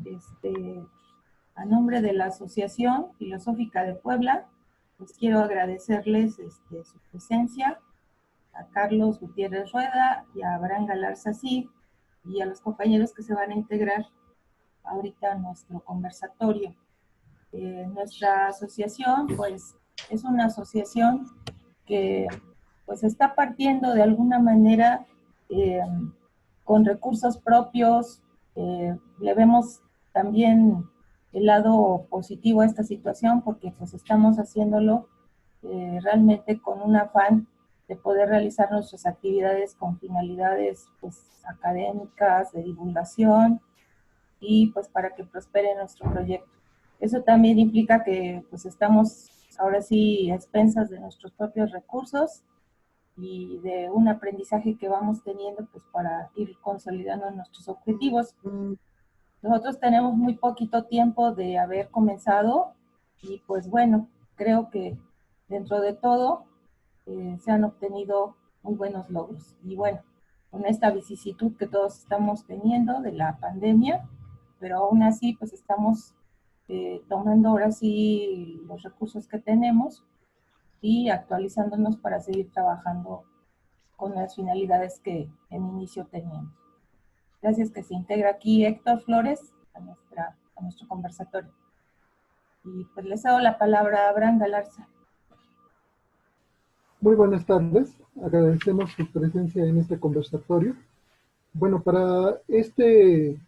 Este, a nombre de la Asociación Filosófica de Puebla, pues quiero agradecerles su presencia, a Carlos Gutiérrez Rueda y a Abraham Galarza Cid, y a los compañeros que se van a integrar ahorita a nuestro conversatorio. Nuestra asociación, pues, es una asociación que, pues, está partiendo de alguna manera con recursos propios. Le vemos también el lado positivo a esta situación porque, pues, estamos haciéndolo realmente con un afán de poder realizar nuestras actividades con finalidades, pues, académicas, de divulgación, y pues para que prospere nuestro proyecto. Eso también implica que pues estamos ahora sí a expensas de nuestros propios recursos y de un aprendizaje que vamos teniendo pues para ir consolidando nuestros objetivos. Nosotros tenemos muy poquito tiempo de haber comenzado y pues bueno, creo que dentro de todo se han obtenido muy buenos logros. Y bueno, con esta vicisitud que todos estamos teniendo de la pandemia, pero aún así pues estamos tomando ahora sí los recursos que tenemos y actualizándonos para seguir trabajando con las finalidades que en inicio teníamos. Gracias que se integra aquí Héctor Flores a nuestro conversatorio. Y pues les cedo la palabra a Abraham Galarza. Muy buenas tardes, agradecemos su presencia en este conversatorio. Bueno, para este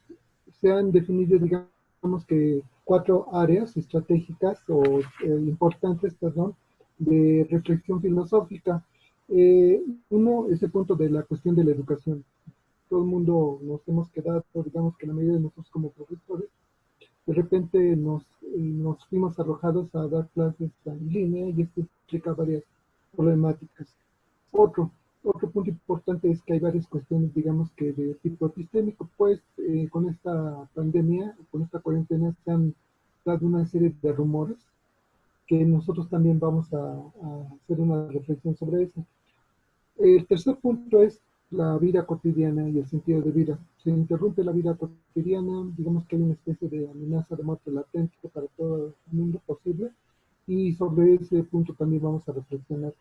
se han definido, digamos que 4 áreas estratégicas o importantes, perdón, de reflexión filosófica. Uno es el punto de la cuestión de la educación. Todo el mundo nos hemos quedado, digamos que la mayoría de nosotros como profesores, de repente nos fuimos arrojados a dar clases en línea y esto implica varias problemáticas. Otro punto importante es que hay varias cuestiones, digamos que de tipo epistémico, pues con esta pandemia, con esta cuarentena se han dado una serie de rumores que nosotros también vamos a hacer una reflexión sobre eso. El tercer punto es la vida cotidiana y el sentido de vida. Se interrumpe la vida cotidiana, digamos que hay una especie de amenaza de muerte latente para todo el mundo posible, y sobre ese punto también vamos a reflexionar.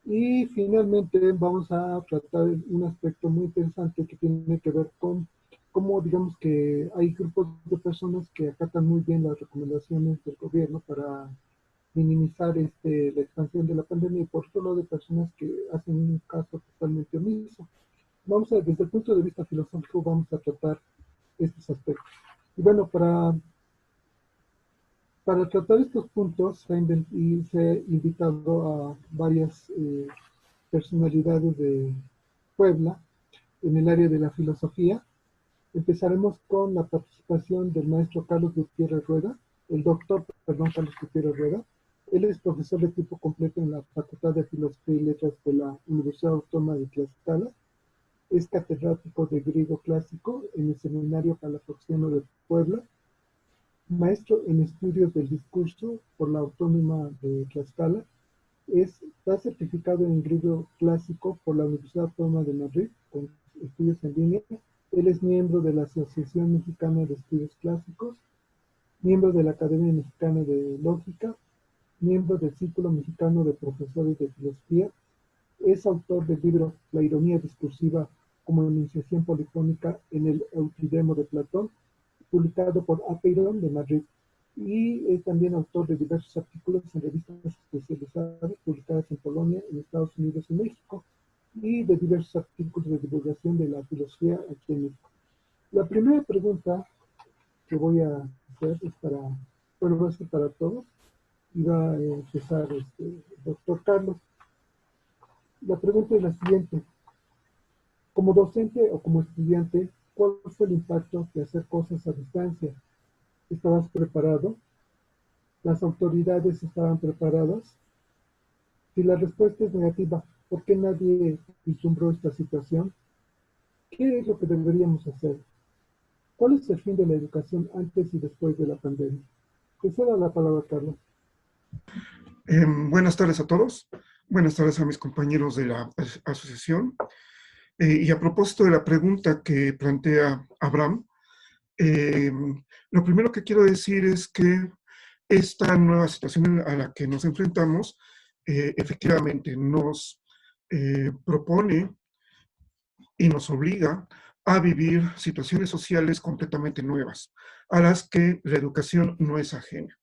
Y finalmente vamos a tratar un aspecto muy interesante que tiene que ver con cómo, digamos que hay grupos de personas que acatan muy bien las recomendaciones del gobierno para minimizar la expansión de la pandemia, y por otro lado de personas que hacen un caso totalmente omiso. Vamos a, desde el punto de vista filosófico, vamos a tratar estos aspectos. Y bueno, para tratar estos puntos se ha invitado a varias personalidades de Puebla en el área de la filosofía. Empezaremos con la participación del maestro Carlos Gutiérrez Rueda, el doctor, perdón, Carlos Gutiérrez Rueda. Él es profesor de tiempo completo en la Facultad de Filosofía y Letras de la Universidad Autónoma de Tlaxcala. Es catedrático de griego clásico en el Seminario Palafoxiano de Puebla, maestro en estudios del discurso por la Autónoma de Tlaxcala. Está certificado en griego clásico por la Universidad Autónoma de Madrid con estudios en línea. Él es miembro de la Asociación Mexicana de Estudios Clásicos, miembro de la Academia Mexicana de Lógica, miembro del Círculo Mexicano de Profesores de Filosofía. Es autor del libro La ironía discursiva como iniciación polifónica en el Eutidemo de Platón, publicado por Apeiron de Madrid. Y es también autor de diversos artículos en revistas especializadas publicadas en Polonia, en Estados Unidos y México, y de diversos artículos de divulgación de la filosofía aquí en México. La primera pregunta que voy a hacer es va a ser para todos, y va a empezar el doctor Carlos. La pregunta es la siguiente: como docente o como estudiante, ¿cuál fue el impacto de hacer cosas a distancia? ¿Estabas preparado? ¿Las autoridades estaban preparadas? Si la respuesta es negativa, ¿por qué nadie vislumbró esta situación? ¿Qué es lo que deberíamos hacer? ¿Cuál es el fin de la educación antes y después de la pandemia? Te cedo la palabra, Carlos. Buenas tardes a todos. Buenas tardes a mis compañeros de la asociación. Y a propósito de la pregunta que plantea Abraham, Eh, lo primero que quiero decir es que esta nueva situación a la que nos enfrentamos efectivamente nos propone y nos obliga a vivir situaciones sociales completamente nuevas, a las que la educación no es ajena.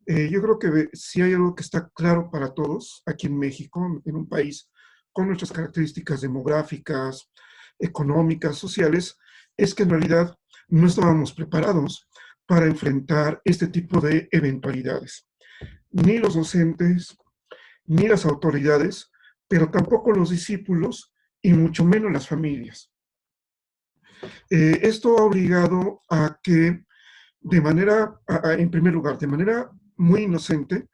Yo creo que si hay algo que está claro para todos aquí en México, en un país con nuestras características demográficas, económicas, sociales, es que en realidad no estábamos preparados para enfrentar este tipo de eventualidades. Ni los docentes, ni las autoridades, pero tampoco los discípulos y mucho menos las familias. Esto ha obligado a que de manera, en primer lugar, de manera muy inocente,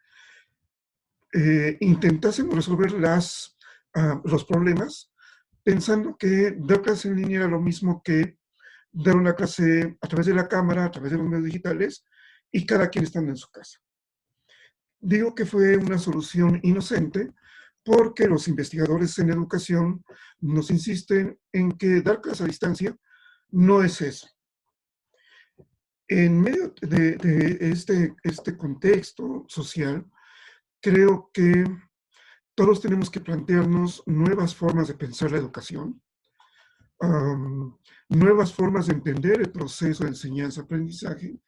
intentásemos resolver los problemas pensando que dar clase en línea era lo mismo que dar una clase a través de la cámara, a través de los medios digitales, y cada quien estando en su casa. Digo que fue una solución inocente porque los investigadores en educación nos insisten en que dar clase a distancia no es eso. En medio de este contexto social, creo que todos tenemos que plantearnos nuevas formas de pensar la educación, nuevas formas de entender el proceso de enseñanza-aprendizaje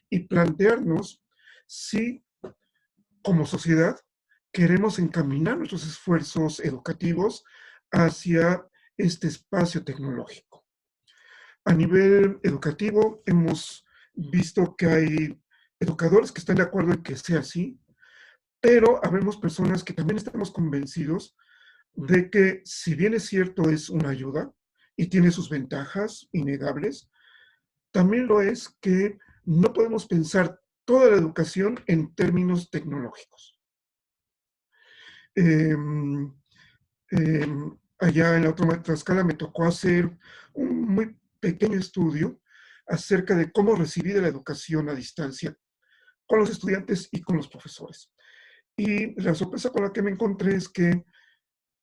y plantearnos si, como sociedad, queremos encaminar nuestros esfuerzos educativos hacia este espacio tecnológico. A nivel educativo, hemos visto que hay educadores que están de acuerdo en que sea así, pero habemos personas que también estamos convencidos de que, si bien es cierto, es una ayuda y tiene sus ventajas innegables, también lo es que no podemos pensar toda la educación en términos tecnológicos. Eh, Allá en la Autónoma de Tlaxcala me tocó hacer un muy pequeño estudio acerca de cómo recibir la educación a distancia con los estudiantes y con los profesores. Y la sorpresa con la que me encontré es que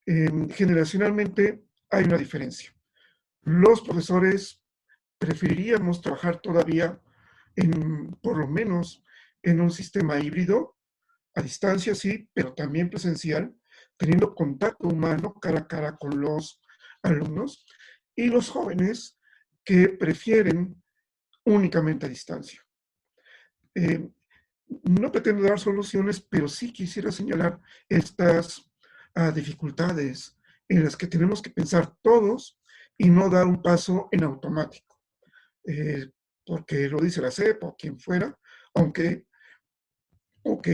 generacionalmente hay una diferencia. Los profesores preferiríamos trabajar todavía por lo menos en un sistema híbrido, a distancia sí, pero también presencial, teniendo contacto humano cara a cara con los alumnos, y los jóvenes que prefieren únicamente a distancia. Eh, no pretendo dar soluciones, pero sí quisiera señalar estas dificultades en las que tenemos que pensar todos y no dar un paso en automático. Eh, Porque lo dice la CEP o quien fuera, aunque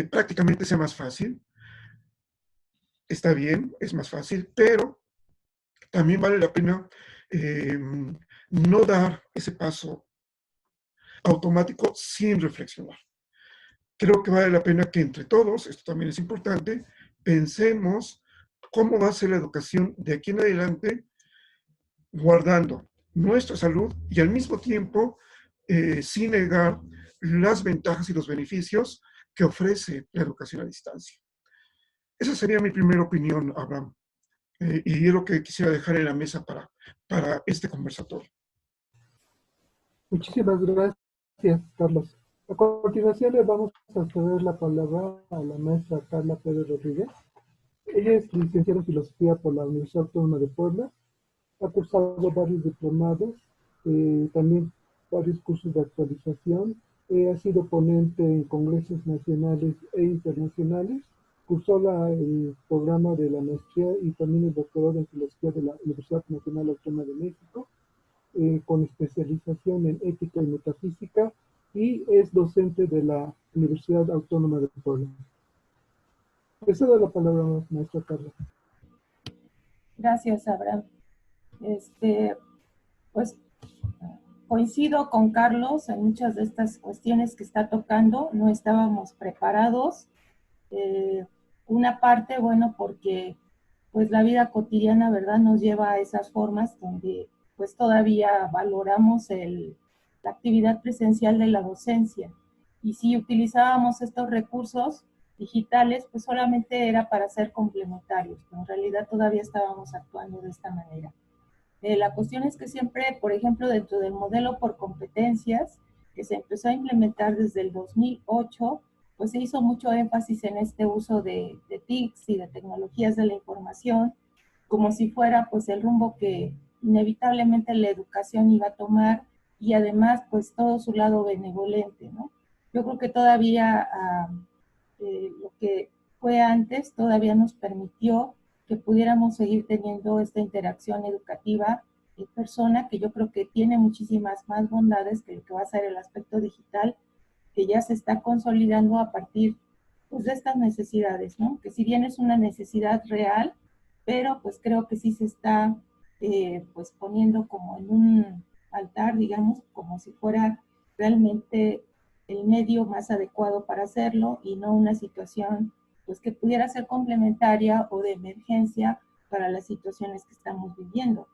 prácticamente sea más fácil, está bien, es más fácil, pero también vale la pena no dar ese paso automático sin reflexionar. Creo que vale la pena que entre todos, esto también es importante, pensemos cómo va a ser la educación de aquí en adelante, guardando nuestra salud y al mismo tiempo sin negar las ventajas y los beneficios que ofrece la educación a distancia. Esa sería mi primera opinión, Abraham, y es lo que quisiera dejar en la mesa para este conversatorio. Muchísimas gracias, Carlos. A continuación le vamos a ceder la palabra a la maestra Carla Pérez Rodríguez. Ella es licenciada en Filosofía por la Universidad Autónoma de Puebla. Ha cursado varios diplomados, también varios cursos de actualización. Ha sido ponente en congresos nacionales e internacionales. Cursó el programa de la maestría y también el doctorado en Filosofía de la Universidad Nacional Autónoma de México, con especialización en ética y metafísica, y es docente de la Universidad Autónoma de Puebla. Le cedo la palabra, maestra Carla. Gracias, Abraham. Pues coincido con Carlos en muchas de estas cuestiones que está tocando. No estábamos preparados. Una parte, bueno, porque pues la vida cotidiana, ¿verdad?, nos lleva a esas formas donde pues todavía valoramos la actividad presencial de la docencia. Y si utilizábamos estos recursos digitales, pues solamente era para ser complementarios, pero en realidad todavía estábamos actuando de esta manera. La cuestión es que siempre, por ejemplo, dentro del modelo por competencias, que se empezó a implementar desde el 2008, pues se hizo mucho énfasis en este uso de TICs y de tecnologías de la información, como si fuera pues el rumbo que inevitablemente la educación iba a tomar, y además pues todo su lado benevolente, ¿no? Yo creo que todavía lo que fue antes todavía nos permitió que pudiéramos seguir teniendo esta interacción educativa en persona, que yo creo que tiene muchísimas más bondades que lo que va a ser el aspecto digital, que ya se está consolidando a partir pues, de estas necesidades, ¿no? Que si bien es una necesidad real, pero pues creo que sí se está pues poniendo como en un altar, digamos, como si fuera realmente el medio más adecuado para hacerlo y no una situación pues que pudiera ser complementaria o de emergencia para las situaciones que estamos viviendo.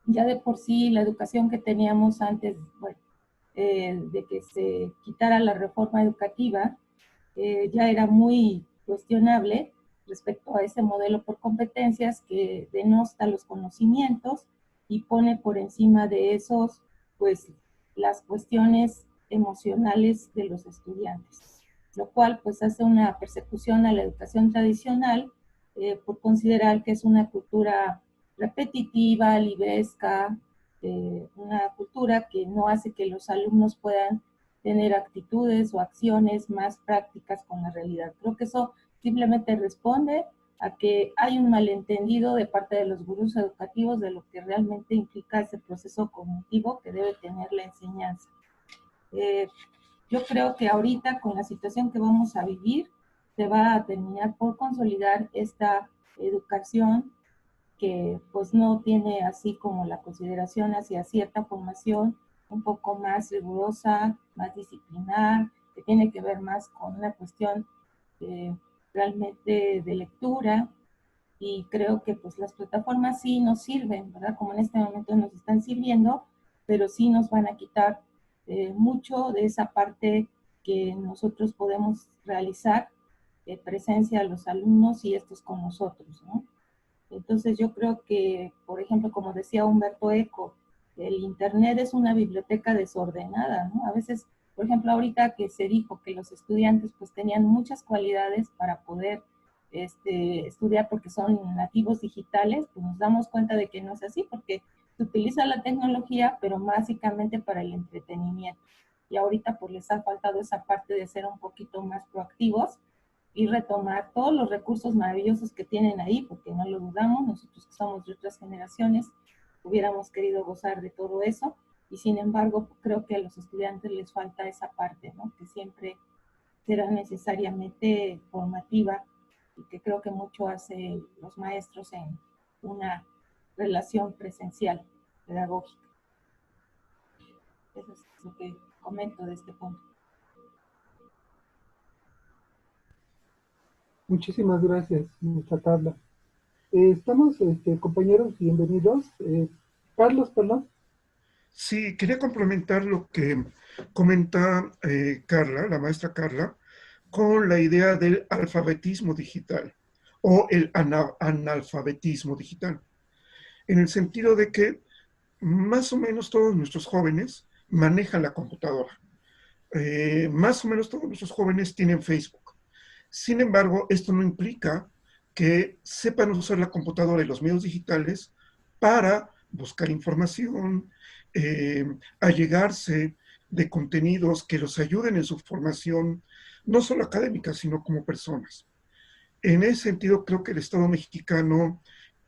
Ya de por sí la educación que teníamos antes, bueno, de que se quitara la reforma educativa, ya era muy cuestionable respecto a ese modelo por competencias que denosta los conocimientos y pone por encima de esos, pues, las cuestiones emocionales de los estudiantes, lo cual pues hace una persecución a la educación tradicional por considerar que es una cultura repetitiva, libresca, una cultura que no hace que los alumnos puedan tener actitudes o acciones más prácticas con la realidad. Creo que eso simplemente responde a que hay un malentendido de parte de los gurús educativos de lo que realmente implica ese proceso cognitivo que debe tener la enseñanza. Yo creo que ahorita con la situación que vamos a vivir, se va a terminar por consolidar esta educación que pues no tiene así como la consideración hacia cierta formación un poco más rigurosa, más disciplinar, que tiene que ver más con una cuestión realmente de lectura, y creo que pues las plataformas sí nos sirven, ¿verdad? Como en este momento nos están sirviendo, pero sí nos van a quitar mucho de esa parte que nosotros podemos realizar, presencia a los alumnos y estos con nosotros, ¿no? Entonces yo creo que, por ejemplo, como decía Humberto Eco, el Internet es una biblioteca desordenada, ¿no? A veces, por ejemplo, ahorita que se dijo que los estudiantes pues tenían muchas cualidades para poder estudiar porque son nativos digitales, pues nos damos cuenta de que no es así, porque se utiliza la tecnología, pero básicamente para el entretenimiento. Y ahorita pues les ha faltado esa parte de ser un poquito más proactivos y retomar todos los recursos maravillosos que tienen ahí, porque no lo dudamos, nosotros que somos de otras generaciones hubiéramos querido gozar de todo eso, y sin embargo creo que a los estudiantes les falta esa parte, ¿no? Que siempre será necesariamente formativa y que creo que mucho hacen los maestros en una relación presencial, pedagógica. Eso es lo que comento de este punto. Muchísimas gracias, nuestra Carla. Estamos, compañeros, bienvenidos. Carlos, perdón. Sí, quería complementar lo que comenta Carla, la maestra Carla, con la idea del alfabetismo digital o el analfabetismo digital, en el sentido de que más o menos todos nuestros jóvenes manejan la computadora. Más o menos todos nuestros jóvenes tienen Facebook. Sin embargo, esto no implica que sepan usar la computadora y los medios digitales para buscar información, allegarse de contenidos que los ayuden en su formación, no solo académica, sino como personas. En ese sentido, creo que el Estado mexicano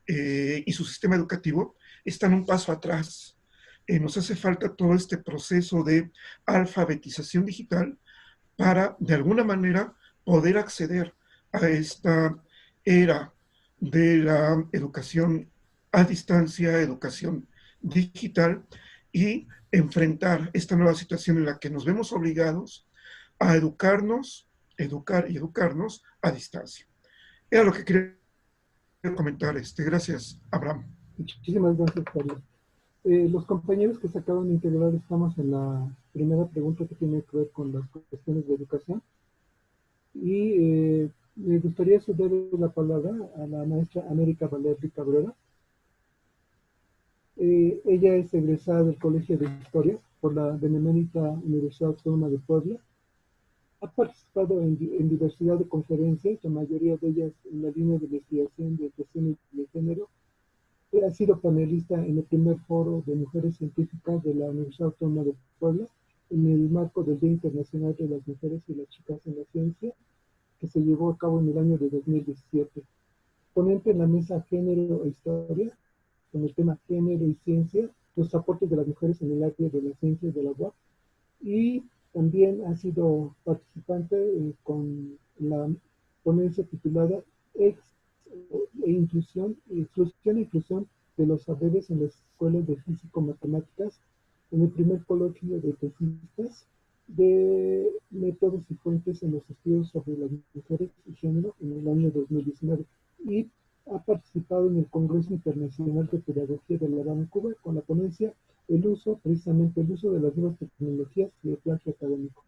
y su sistema educativo están un paso atrás. Nos hace falta todo este proceso de alfabetización digital para, de alguna manera, poder acceder a esta era de la educación a distancia, educación digital, y enfrentar esta nueva situación en la que nos vemos obligados a educarnos, educar y educarnos a distancia. Era lo que quería comentar. Gracias, Abraham. Muchísimas gracias, Carlos. Los compañeros que se acaban de integrar estamos en la primera pregunta que tiene que ver con las cuestiones de educación. Y me gustaría cederle la palabra a la maestra América Valerdi Cabrera. Ella es egresada del Colegio de Historia por la Benemérita Universidad Autónoma de Puebla. Ha participado en diversidad de conferencias, la mayoría de ellas en la línea de investigación de cuestiones de género. Ha sido panelista en el primer foro de mujeres científicas de la Universidad Autónoma de Puebla, en el marco del Día Internacional de las Mujeres y las Chicas en la Ciencia, que se llevó a cabo en el año de 2017. Ponente en la mesa Género e Historia, con el tema Género y Ciencia, los aportes de las mujeres en el área de la ciencia y de la UAP. Y también ha sido participante con la ponencia titulada Exclusión e Inclusión de los saberes en las escuelas de físico-matemáticas, en el primer coloquio de tesistas de métodos y fuentes en los estudios sobre las mujeres y género en el año 2019. Y ha participado en el Congreso Internacional de Pedagogía de La Habana, Cuba, con la ponencia precisamente el uso de las nuevas tecnologías y el plagio académico.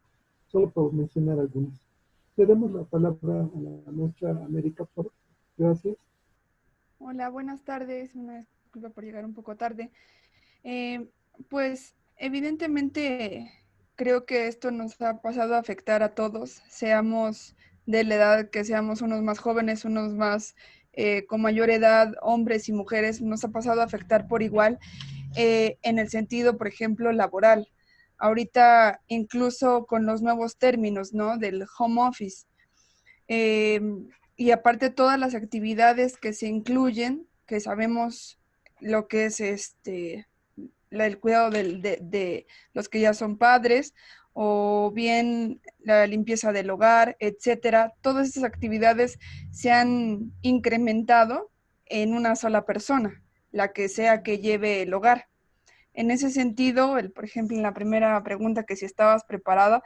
Solo por mencionar algunas. Le damos la palabra a la maestra América, por favor. Gracias. Hola, buenas tardes. Una disculpa por llegar un poco tarde. Pues evidentemente creo que esto nos ha pasado a afectar a todos, seamos de la edad que seamos, unos más jóvenes, unos más con mayor edad, hombres y mujeres, nos ha pasado a afectar por igual en el sentido, por ejemplo, laboral. Ahorita incluso con los nuevos términos, ¿no? Del home office. Eh, y aparte todas las actividades que se incluyen, que sabemos lo que es el cuidado de los que ya son padres, o bien la limpieza del hogar, etcétera. Todas esas actividades se han incrementado en una sola persona, la que sea que lleve el hogar. En ese sentido, por ejemplo, en la primera pregunta que si estabas preparada,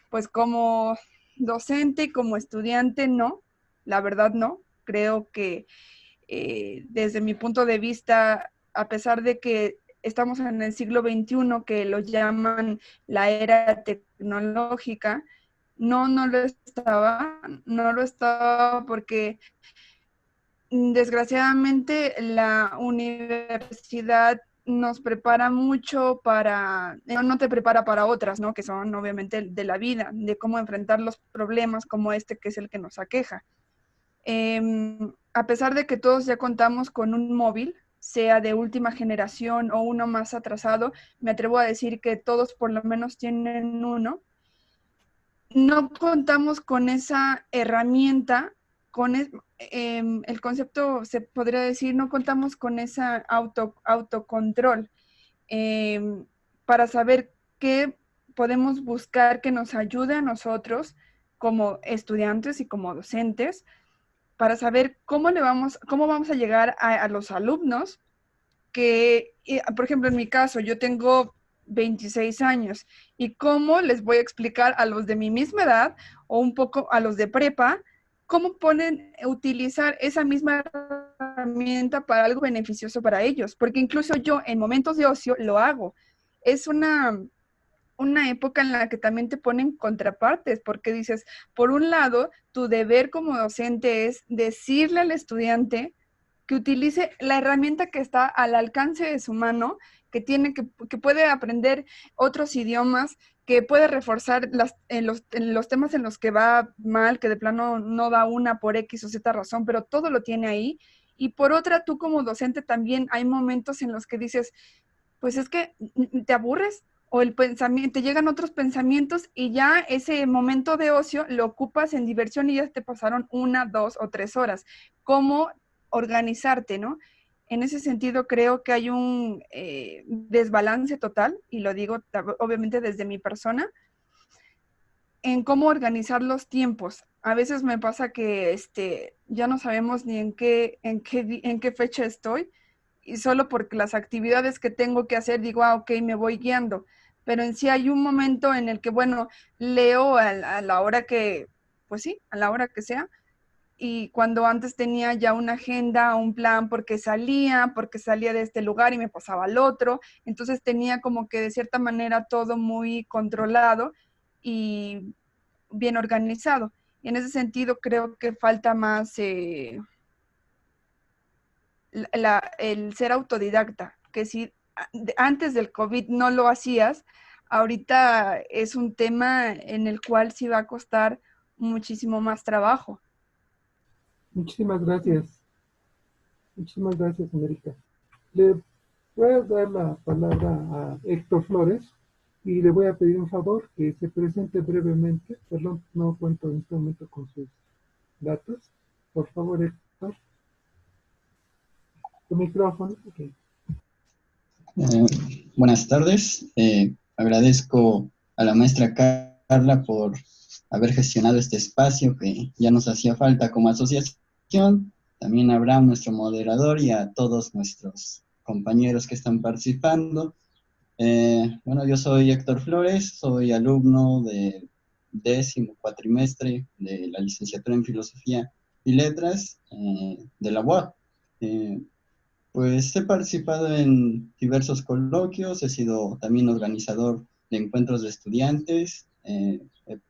pues como docente y como estudiante no, la verdad no. Creo que desde mi punto de vista, a pesar de que estamos en el siglo XXI, que lo llaman la era tecnológica, no lo estaba, no lo estaba porque desgraciadamente la universidad nos prepara mucho para, no te prepara para otras, ¿no? Que son obviamente de la vida, de cómo enfrentar los problemas como este que es el que nos aqueja. A pesar de que todos ya contamos con un móvil, sea de última generación o uno más atrasado, me atrevo a decir que todos por lo menos tienen uno, no contamos con esa herramienta, el concepto se podría decir, no contamos con esa autocontrol para saber qué podemos buscar que nos ayude a nosotros como estudiantes y como docentes, para saber cómo vamos a llegar a los alumnos que, por ejemplo, en mi caso, yo tengo 26 años y cómo les voy a explicar a los de mi misma edad o un poco a los de prepa, cómo pueden utilizar esa misma herramienta para algo beneficioso para ellos, porque incluso yo en momentos de ocio lo hago. Es una época en la que también te ponen contrapartes, porque dices, por un lado, tu deber como docente es decirle al estudiante que utilice la herramienta que está al alcance de su mano, que puede aprender otros idiomas, que puede reforzar en los temas en los que va mal, que de plano no da una por X o Z razón, pero todo lo tiene ahí. Y por otra, tú como docente también hay momentos en los que dices, pues es que te aburres o el pensamiento, te llegan otros pensamientos y ya ese momento de ocio lo ocupas en diversión y ya te pasaron 1, 2 o 3 horas. ¿Cómo organizarte, no? En ese sentido creo que hay un desbalance total, y lo digo obviamente desde mi persona, en cómo organizar los tiempos. A veces me pasa que ya no sabemos ni en qué fecha estoy, y solo porque las actividades que tengo que hacer digo, ok, me voy guiando. Pero en sí hay un momento en el que, bueno, leo a la hora que, pues sí, a la hora que sea, y cuando antes tenía ya una agenda, un plan, porque salía de este lugar y me pasaba al otro, entonces tenía como que de cierta manera todo muy controlado y bien organizado. Y en ese sentido creo que falta más el ser autodidacta. que si antes del COVID no lo hacías, ahorita es un tema en el cual sí va a costar muchísimo más trabajo. Muchísimas gracias. Muchísimas gracias, América. Le voy a dar la palabra a Héctor Flores y le voy a pedir un favor que se presente brevemente. Perdón, no cuento en este momento con sus datos. Por favor, Héctor. Tu micrófono. Okay. Buenas tardes. Agradezco a la maestra Carla por haber gestionado este espacio que ya nos hacía falta como asociación. También a Abraham, nuestro moderador, y a todos nuestros compañeros que están participando. Bueno, yo soy Héctor Flores, soy alumno del 10º cuatrimestre de la licenciatura en Filosofía y Letras de la UAP. Pues he participado en diversos coloquios, he sido también organizador de encuentros de estudiantes, he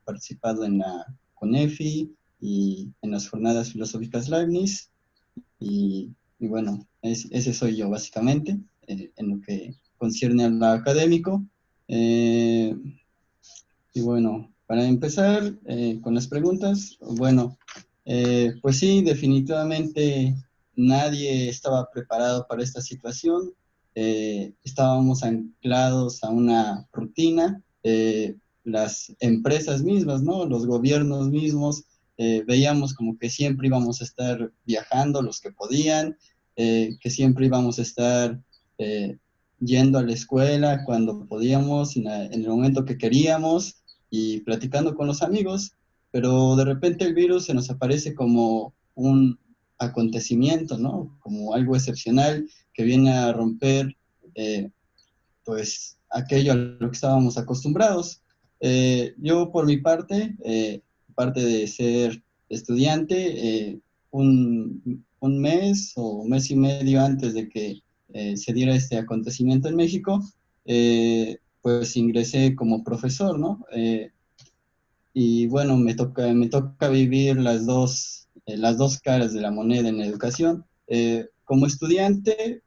participado en la CONEFI y en las jornadas filosóficas Leibniz, y bueno, ese soy yo básicamente, en lo que concierne a lo académico. Y bueno, para empezar con las preguntas, bueno, pues sí, definitivamente nadie estaba preparado para esta situación. Estábamos anclados a una rutina. Las empresas mismas, ¿no? Los gobiernos mismos, veíamos como que siempre íbamos a estar viajando los que podían, que siempre íbamos a estar yendo a la escuela cuando podíamos, en el momento que queríamos, y platicando con los amigos, pero de repente el virus se nos aparece como un acontecimiento, ¿no? Como algo excepcional que viene a romper, pues, aquello a lo que estábamos acostumbrados. Yo, por mi parte, parte de ser estudiante, un mes o mes y medio antes de que se diera este acontecimiento en México, pues ingresé como profesor, ¿no? Y bueno, me toca vivir las dos caras de la moneda en la educación. Como estudiante,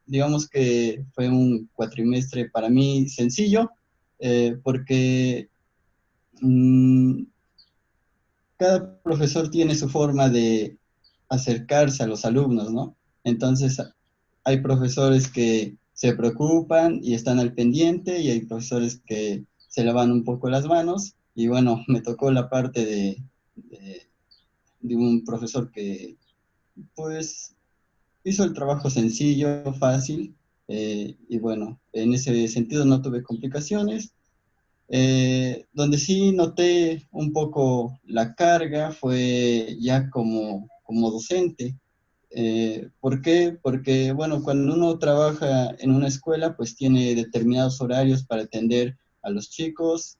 digamos que fue un cuatrimestre para mí sencillo, porque mmm, cada profesor tiene su forma de acercarse a los alumnos, ¿no? Entonces, hay profesores que se preocupan y están al pendiente, y hay profesores que se lavan un poco las manos, y bueno, me tocó la parte de un profesor que, pues, hizo el trabajo sencillo, fácil, y bueno, en ese sentido no tuve complicaciones. Donde sí noté un poco la carga fue ya como docente. ¿Por qué? Porque, bueno, cuando uno trabaja en una escuela, pues tiene determinados horarios para atender a los chicos,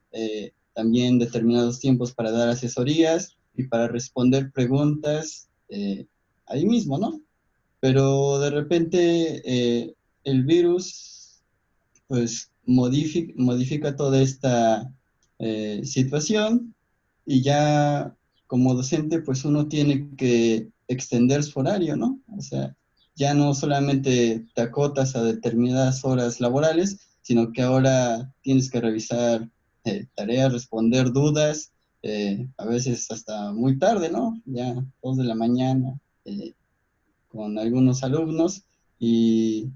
también determinados tiempos para dar asesorías y para responder preguntas ahí mismo, ¿no? Pero de repente el virus pues modifica toda esta situación, y ya como docente pues uno tiene que extender su horario, ¿no? O sea, ya no solamente te acotas a determinadas horas laborales, sino que ahora tienes que revisar tareas, responder dudas, a veces hasta muy tarde, ¿no? Ya 2 de la mañana, con algunos alumnos, y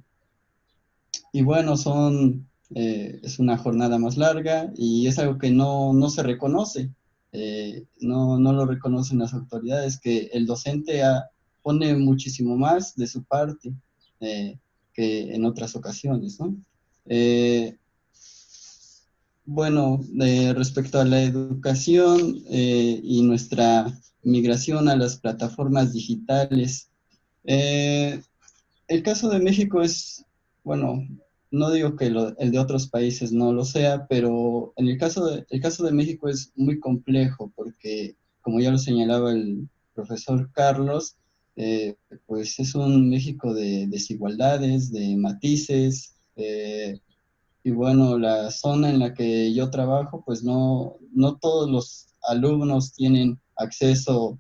bueno, es una jornada más larga, y es algo que no se reconoce, no lo reconocen las autoridades, que el docente pone muchísimo más de su parte que en otras ocasiones, ¿no? Eh, bueno, respecto a la educación y nuestra migración a las plataformas digitales, eh, el caso de México es, bueno, no digo que el de otros países no lo sea, pero en el caso de México es muy complejo porque, como ya lo señalaba el profesor Carlos, pues es un México de desigualdades, de matices, y bueno, la zona en la que yo trabajo, pues no todos los alumnos tienen acceso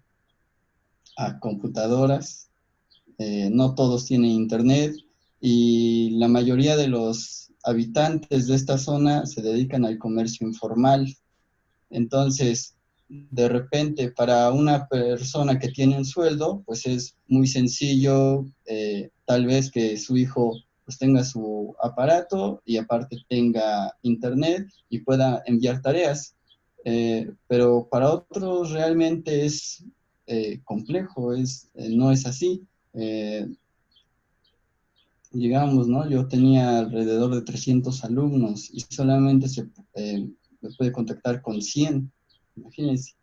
a computadoras, no todos tienen internet, y la mayoría de los habitantes de esta zona se dedican al comercio informal. Entonces, de repente, para una persona que tiene un sueldo, pues es muy sencillo, tal vez que su hijo pues tenga su aparato y aparte tenga internet y pueda enviar tareas. Pero para otros realmente es complejo, no es así. Digamos, ¿no? Yo tenía alrededor de 300 alumnos y solamente me puede contactar con 100, imagínense.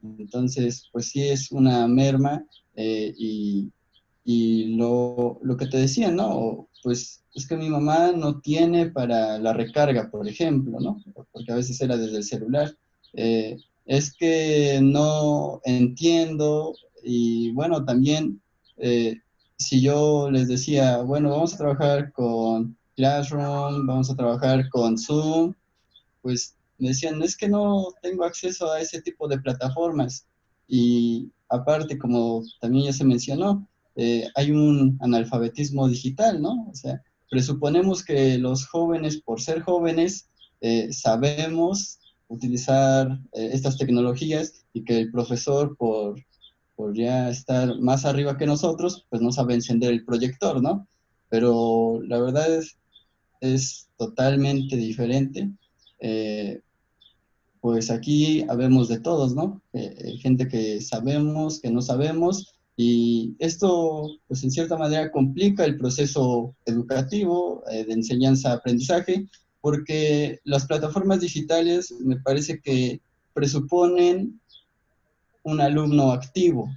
Entonces, pues sí es una merma y lo que te decía, ¿no? Pues es que mi mamá no tiene para la recarga, por ejemplo, ¿no? Porque a veces era desde el celular. Es que no entiendo y bueno, también si yo les decía, bueno, vamos a trabajar con Classroom, vamos a trabajar con Zoom, pues me decían, es que no tengo acceso a ese tipo de plataformas. Y aparte, como también ya se mencionó, hay un analfabetismo digital, ¿no? O sea, presuponemos que los jóvenes, por ser jóvenes, sabemos utilizar estas tecnologías y que el profesor, por ya estar más arriba que nosotros, pues no sabe encender el proyector, ¿no? Pero la verdad es totalmente diferente. Eh, pues aquí habemos de todos, ¿no? Gente que sabemos, que no sabemos, y esto, pues en cierta manera, complica el proceso educativo de enseñanza-aprendizaje, porque las plataformas digitales me parece que presuponen un alumno activo,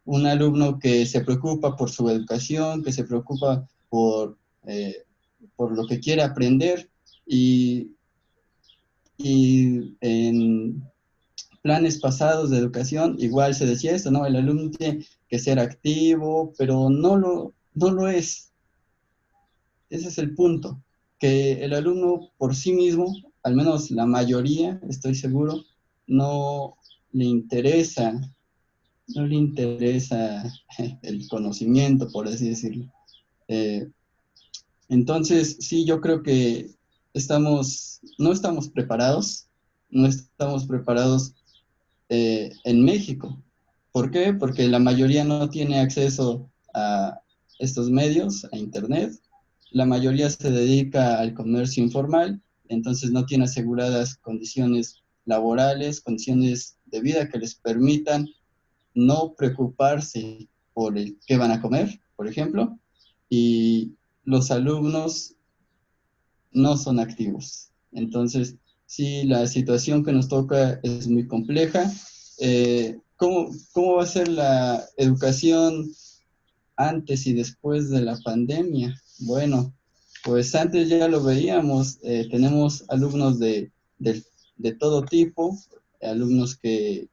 un alumno que se preocupa por su educación, que se preocupa eh, por lo que quiere aprender, y y en planes pasados de educación igual se decía esto, ¿no? El alumno tiene que ser activo, pero no lo es. Ese es el punto, que el alumno por sí mismo, al menos la mayoría, estoy seguro, no le interesa, no le interesa el conocimiento, por así decirlo. Eh, entonces, sí, yo creo que no estamos preparados, no estamos preparados en México. ¿Por qué? Porque la mayoría no tiene acceso a estos medios, a Internet. La mayoría se dedica al comercio informal, entonces no tiene aseguradas condiciones laborales, condiciones de vida que les permitan no preocuparse por el qué van a comer, por ejemplo, y los alumnos no son activos. Entonces, sí, la situación que nos toca es muy compleja. ¿Cómo va a ser la educación antes y después de la pandemia? Bueno, pues antes ya lo veíamos, tenemos alumnos de todo tipo, alumnos que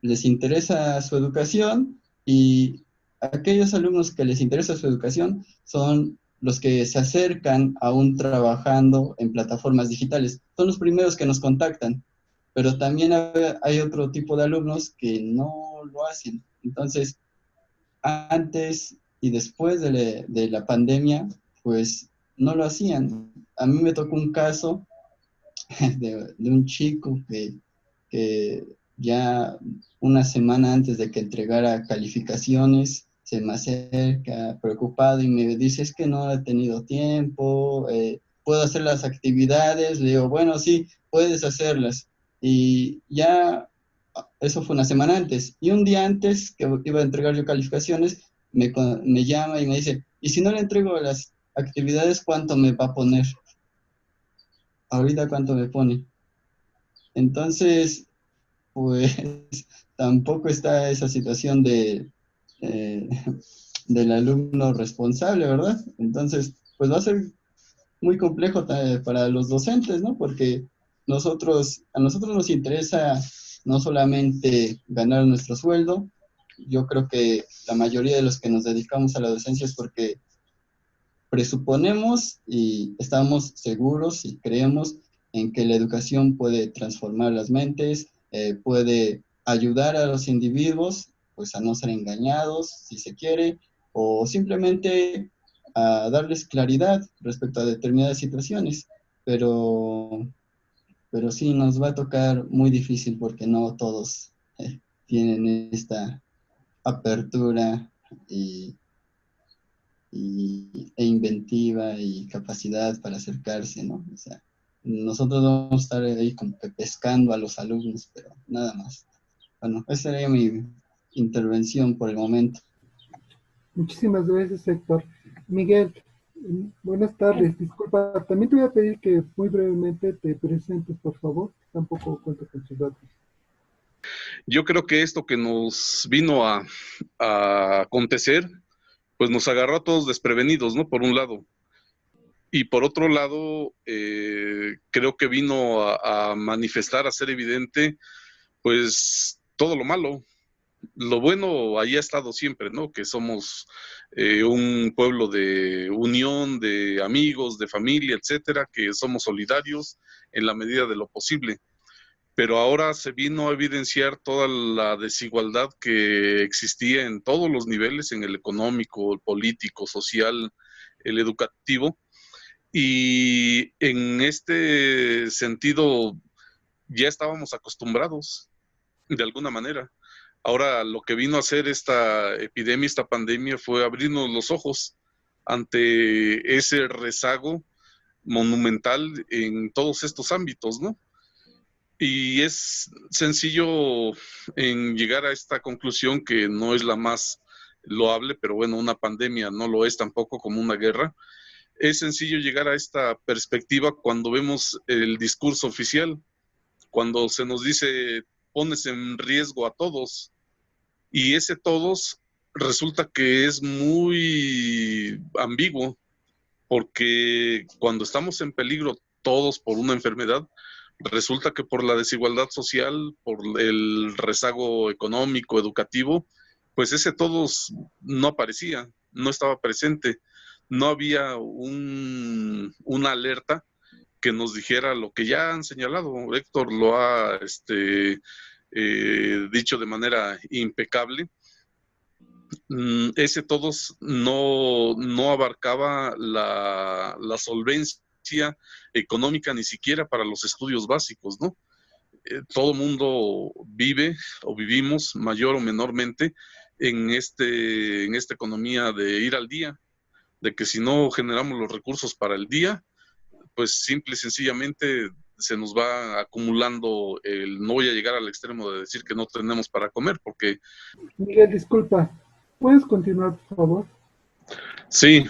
les interesa su educación y aquellos alumnos que les interesa su educación son los que se acercan aún trabajando en plataformas digitales. Son los primeros que nos contactan, pero también hay otro tipo de alumnos que no lo hacen. Entonces, antes y después de la pandemia, pues no lo hacían. A mí me tocó un caso de un chico que ya una semana antes de que entregara calificaciones, se me acerca preocupado y me dice, es que no he tenido tiempo, puedo hacer las actividades, le digo, bueno, sí, puedes hacerlas. Y ya, eso fue una semana antes, y un día antes que iba a entregar yo calificaciones, me llama y me dice, ¿y si no le entrego las actividades, cuánto me va a poner? Ahorita cuánto me pone. Entonces, pues tampoco está esa situación eh, del alumno responsable, ¿verdad? Entonces, pues va a ser muy complejo para los docentes, ¿no? Porque a nosotros nos interesa no solamente ganar nuestro sueldo, yo creo que la mayoría de los que nos dedicamos a la docencia es porque presuponemos y estamos seguros y creemos en que la educación puede transformar las mentes, puede ayudar a los individuos pues a no ser engañados, si se quiere, o simplemente a darles claridad respecto a determinadas situaciones, pero sí nos va a tocar muy difícil porque no todos tienen esta apertura e inventiva y capacidad para acercarse, ¿no? O sea, nosotros vamos a estar ahí como que pescando a los alumnos, pero nada más. Bueno, esa sería mi intervención por el momento. Muchísimas gracias, Héctor. Miguel, buenas tardes. Disculpa, también te voy a pedir que muy brevemente te presentes, por favor. Tampoco cuento con tus datos. Yo creo que esto que nos vino a acontecer, pues nos agarró a todos desprevenidos, ¿no? Por un lado. Y por otro lado, creo que vino a manifestar, a ser evidente, pues todo lo malo. Lo bueno ahí ha estado siempre, ¿no? Que somos un pueblo de unión, de amigos, de familia, etcétera, que somos solidarios en la medida de lo posible. Pero ahora se vino a evidenciar toda la desigualdad que existía en todos los niveles, en el económico, el político, social, el educativo. Y en este sentido ya estábamos acostumbrados, de alguna manera. Ahora lo que vino a hacer esta epidemia, esta pandemia, fue abrirnos los ojos ante ese rezago monumental en todos estos ámbitos, ¿no? Y es sencillo en llegar a esta conclusión, que no es la más loable, pero bueno, una pandemia no lo es tampoco como una guerra. Es sencillo llegar a esta perspectiva cuando vemos el discurso oficial, cuando se nos dice pones en riesgo a todos, y ese todos resulta que es muy ambiguo, porque cuando estamos en peligro todos por una enfermedad, resulta que por la desigualdad social, por el rezago económico, educativo, pues ese todos no aparecía, no estaba presente, no había una alerta que nos dijera lo que ya han señalado. Héctor lo ha dicho de manera impecable. Ese todos no abarcaba la solvencia económica ni siquiera para los estudios básicos, ¿no? Todo mundo vive o vivimos mayor o menormente en esta economía de ir al día, de que si no generamos los recursos para el día, pues simple y sencillamente se nos va acumulando no voy a llegar al extremo de decir que no tenemos para comer, porque... Miguel, disculpa, ¿puedes continuar, por favor? Sí,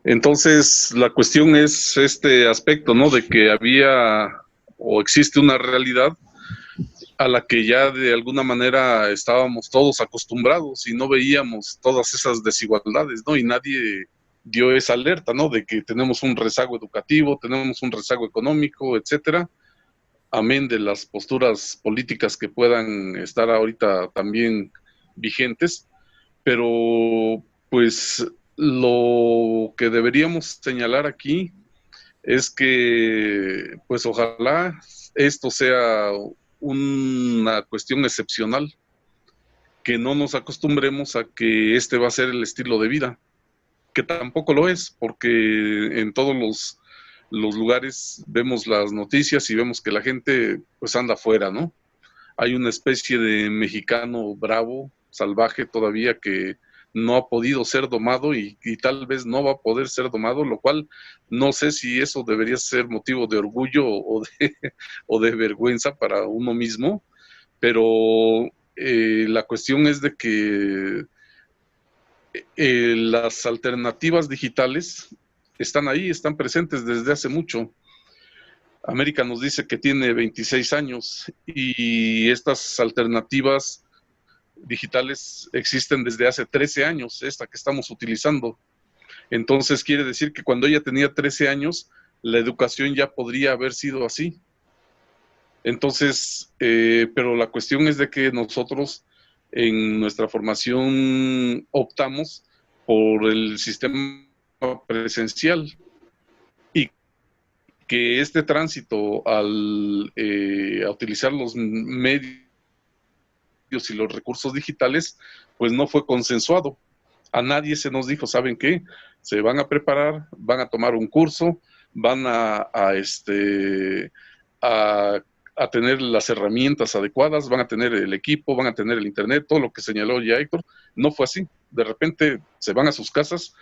entonces la cuestión es este aspecto, ¿no? De que había o existe una realidad a la que ya de alguna manera estábamos todos acostumbrados y no veíamos todas esas desigualdades, ¿no? Y nadie dio esa alerta, ¿no? De que tenemos un rezago educativo, tenemos un rezago económico, etcétera, amén de las posturas políticas que puedan estar ahorita también vigentes, pero pues lo que deberíamos señalar aquí es que pues ojalá esto sea una cuestión excepcional, que no nos acostumbremos a que este va a ser el estilo de vida, que tampoco lo es, porque en todos los lugares vemos las noticias y vemos que la gente pues anda afuera, ¿no? Hay una especie de mexicano bravo, salvaje todavía, que no ha podido ser domado y tal vez no va a poder ser domado, lo cual no sé si eso debería ser motivo de orgullo o de vergüenza para uno mismo, pero la cuestión es de que las alternativas digitales están ahí, están presentes desde hace mucho. América nos dice que tiene 26 años y estas alternativas digitales existen desde hace 13 años, esta que estamos utilizando. Entonces quiere decir que cuando ella tenía 13 años, la educación ya podría haber sido así. Entonces, pero la cuestión es de que nosotros en nuestra formación optamos por el sistema presencial y que este tránsito a utilizar los medios y los recursos digitales, pues no fue consensuado. A nadie se nos dijo, ¿saben qué? Se van a preparar, van a tomar un curso, van a tener las herramientas adecuadas, van a tener el equipo, van a tener el internet, todo lo que señaló ya Héctor. No fue así. De repente se van a sus casas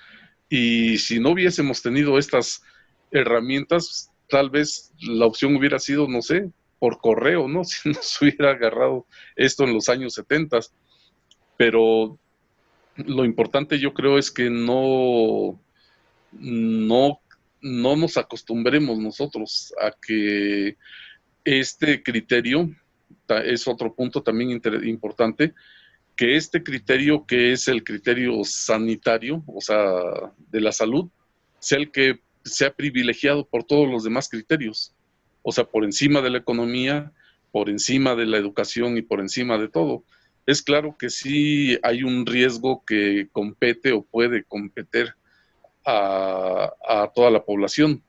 y si no hubiésemos tenido estas herramientas, tal vez la opción hubiera sido, no sé, por correo, ¿no? Si nos hubiera agarrado esto en los años 70. Pero lo importante yo creo es que no nos acostumbremos nosotros a que este criterio, es otro punto también importante, que este criterio que es el criterio sanitario, o sea, de la salud, sea el que sea privilegiado por todos los demás criterios, o sea, por encima de la economía, por encima de la educación y por encima de todo. Es claro que sí hay un riesgo que compete o puede competir a toda la población,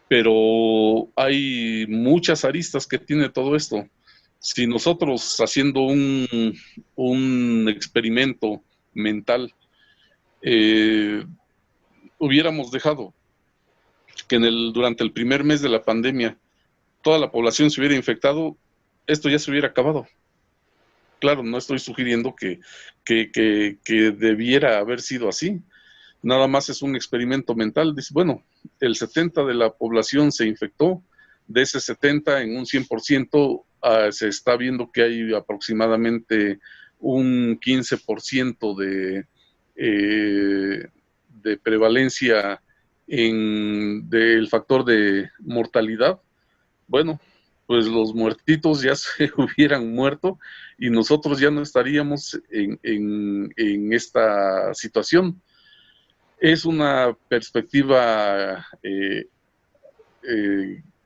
pero hay muchas aristas que tiene todo esto. Si nosotros haciendo un experimento mental hubiéramos dejado que durante el primer mes de la pandemia toda la población se hubiera infectado, esto ya se hubiera acabado. Claro, no estoy sugiriendo que debiera haber sido así. Nada más es un experimento mental. Dice, bueno, el 70% de la población se infectó, de ese 70 en un 100% se está viendo que hay aproximadamente un 15% de prevalencia del factor de mortalidad. Bueno, pues los muertitos ya se hubieran muerto y nosotros ya no estaríamos en esta situación. Es una perspectiva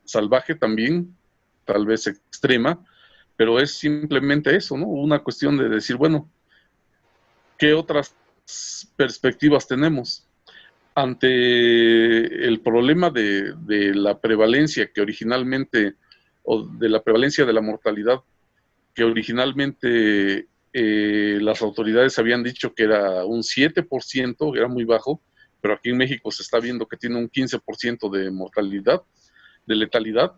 salvaje también, tal vez extrema, pero es simplemente eso, ¿no? Una cuestión de decir, bueno, ¿qué otras perspectivas tenemos? Ante el problema de la prevalencia que originalmente, o de la prevalencia de la mortalidad, que originalmente las autoridades habían dicho que era un 7%, era muy bajo, pero aquí en México se está viendo que tiene un 15% de mortalidad, de letalidad.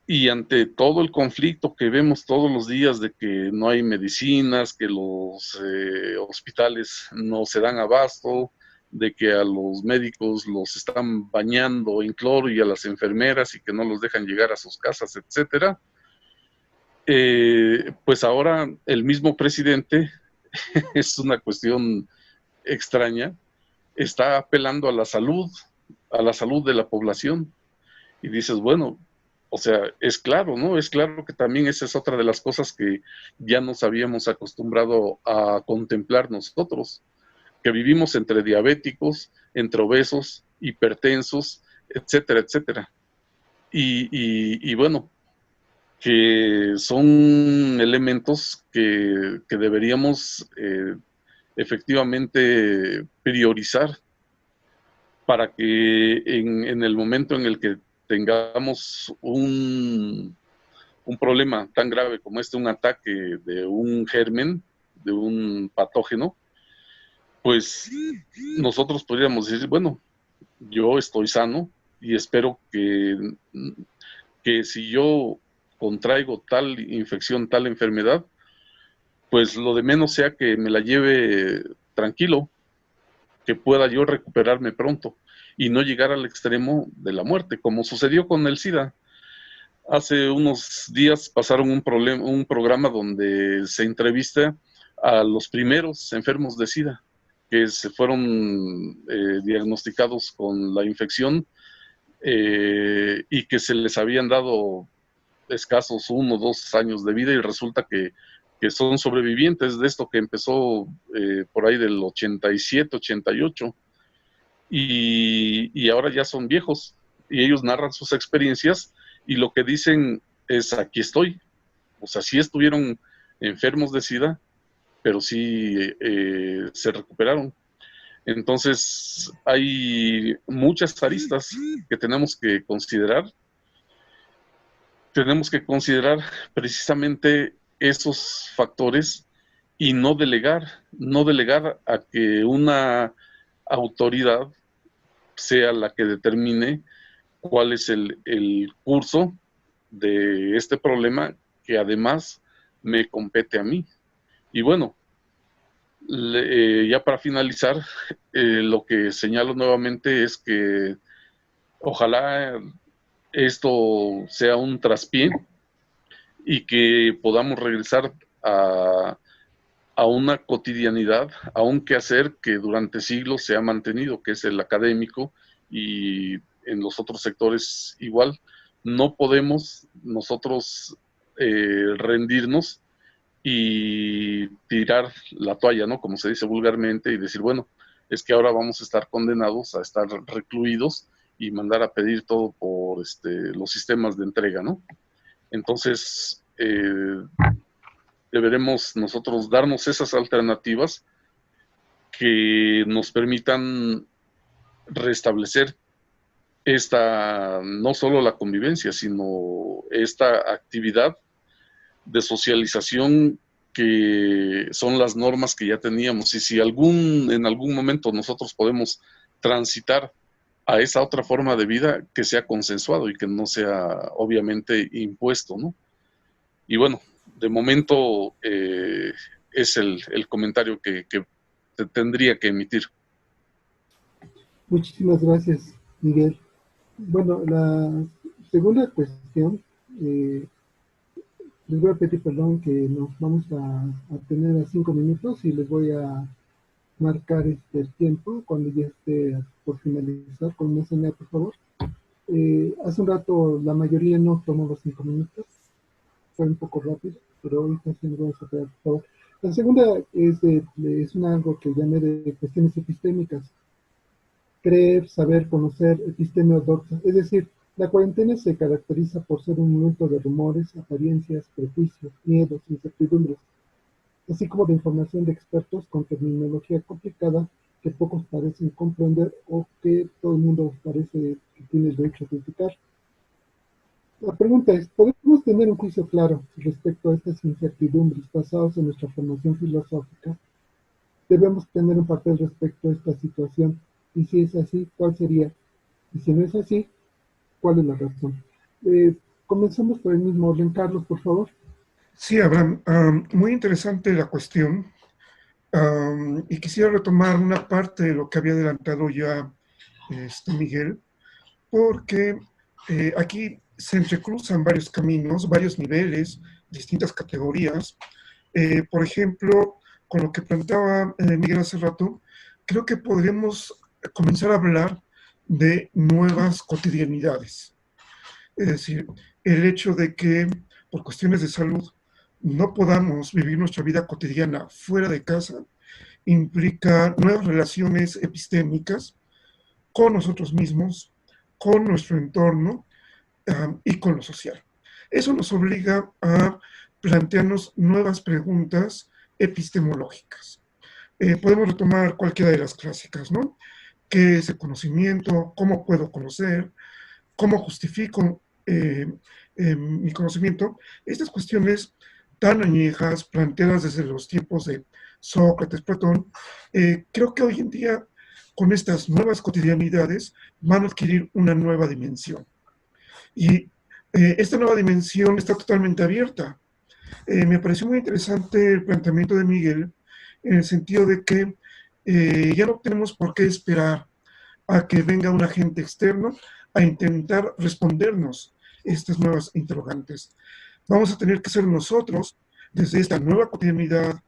Y ante todo el conflicto que vemos todos los días de que no hay medicinas, que los hospitales no se dan abasto, de que a los médicos los están bañando en cloro y a las enfermeras y que no los dejan llegar a sus casas, etcétera, pues ahora el mismo presidente, es una cuestión extraña, está apelando a la salud de la población. Y dices, bueno, o sea, es claro, ¿no? Es claro que también esa es otra de las cosas que ya nos habíamos acostumbrado a contemplar nosotros, que vivimos entre diabéticos, entre obesos, hipertensos, etcétera, etcétera. Y bueno, que son elementos que deberíamos efectivamente priorizar para que en el momento en el que tengamos un problema tan grave como un ataque de un germen, de un patógeno, pues nosotros podríamos decir, bueno, yo estoy sano y espero que si yo contraigo tal infección, tal enfermedad, pues lo de menos sea que me la lleve tranquilo, que pueda yo recuperarme pronto y no llegar al extremo de la muerte, como sucedió con el SIDA. Hace unos días pasaron un programa donde se entrevista a los primeros enfermos de SIDA que se fueron diagnosticados con la infección y que se les habían dado escasos 1 o 2 años de vida y resulta que son sobrevivientes de esto que empezó por ahí del 87, 88 y ahora ya son viejos y ellos narran sus experiencias y lo que dicen es aquí estoy, o sea, sí estuvieron enfermos de SIDA, pero sí se recuperaron. Entonces hay muchas aristas que tenemos que considerar. Tenemos que considerar precisamente esos factores y no delegar a que una autoridad sea la que determine cuál es el curso de este problema que además me compete a mí. Y bueno, ya para finalizar, lo que señalo nuevamente es que ojalá esto sea un traspié y que podamos regresar a una cotidianidad, a un quehacer que durante siglos se ha mantenido, que es el académico, y en los otros sectores igual. No podemos nosotros rendirnos y tirar la toalla, ¿no? Como se dice vulgarmente, y decir, bueno, es que ahora vamos a estar condenados a estar recluidos y mandar a pedir todo por los sistemas de entrega, ¿no? Entonces, deberemos nosotros darnos esas alternativas que nos permitan restablecer no solo la convivencia, sino esta actividad de socialización que son las normas que ya teníamos. Y si en algún momento nosotros podemos transitar a esa otra forma de vida, que sea consensuado y que no sea obviamente impuesto, ¿no? Y bueno, de momento es el comentario que tendría que emitir. Muchísimas gracias, Miguel. Bueno, la segunda cuestión, les voy a pedir perdón que nos vamos a tener a 5 minutos y les voy a marcar el tiempo cuando ya esté por finalizar con una señal, por favor. Hace un rato la mayoría no tomó los 5 minutos, fue un poco rápido, pero hoy sí nos vamos a quedar, por favor. La segunda es algo que llamé de cuestiones epistémicas. Creer, saber, conocer, episteme ortodoxa. Es decir, la cuarentena se caracteriza por ser un momento de rumores, apariencias, prejuicios, miedos, incertidumbres, así como de información de expertos con terminología complicada que pocos parecen comprender o que todo el mundo parece que tiene el derecho a criticar. La pregunta es, ¿podemos tener un juicio claro respecto a estas incertidumbres basados en nuestra formación filosófica? ¿Debemos tener un papel respecto a esta situación? Y si es así, ¿cuál sería? Y si no es así, ¿cuál es la razón? Comencemos por el mismo orden. Carlos, por favor. Sí, Abraham, muy interesante la cuestión. Y quisiera retomar una parte de lo que había adelantado ya Miguel, porque aquí se entrecruzan varios caminos, varios niveles, distintas categorías. Por ejemplo, con lo que planteaba Miguel hace rato, creo que podríamos comenzar a hablar de nuevas cotidianidades. Es decir, el hecho de que por cuestiones de salud no podamos vivir nuestra vida cotidiana fuera de casa implica nuevas relaciones epistémicas con nosotros mismos, con nuestro entorno y con lo social. Eso nos obliga a plantearnos nuevas preguntas epistemológicas. Podemos retomar cualquiera de las clásicas, ¿no? ¿Qué es el conocimiento? ¿Cómo puedo conocer? ¿Cómo justifico mi conocimiento? Estas cuestiones tan añejas, planteadas desde los tiempos de Sócrates, Platón, creo que hoy en día, con estas nuevas cotidianidades, van a adquirir una nueva dimensión. Y esta nueva dimensión está totalmente abierta. Me pareció muy interesante el planteamiento de Miguel, en el sentido de que ya no tenemos por qué esperar a que venga un agente externo a intentar respondernos estas nuevas interrogantes. Vamos a tener que ser nosotros, desde esta nueva cotidianidad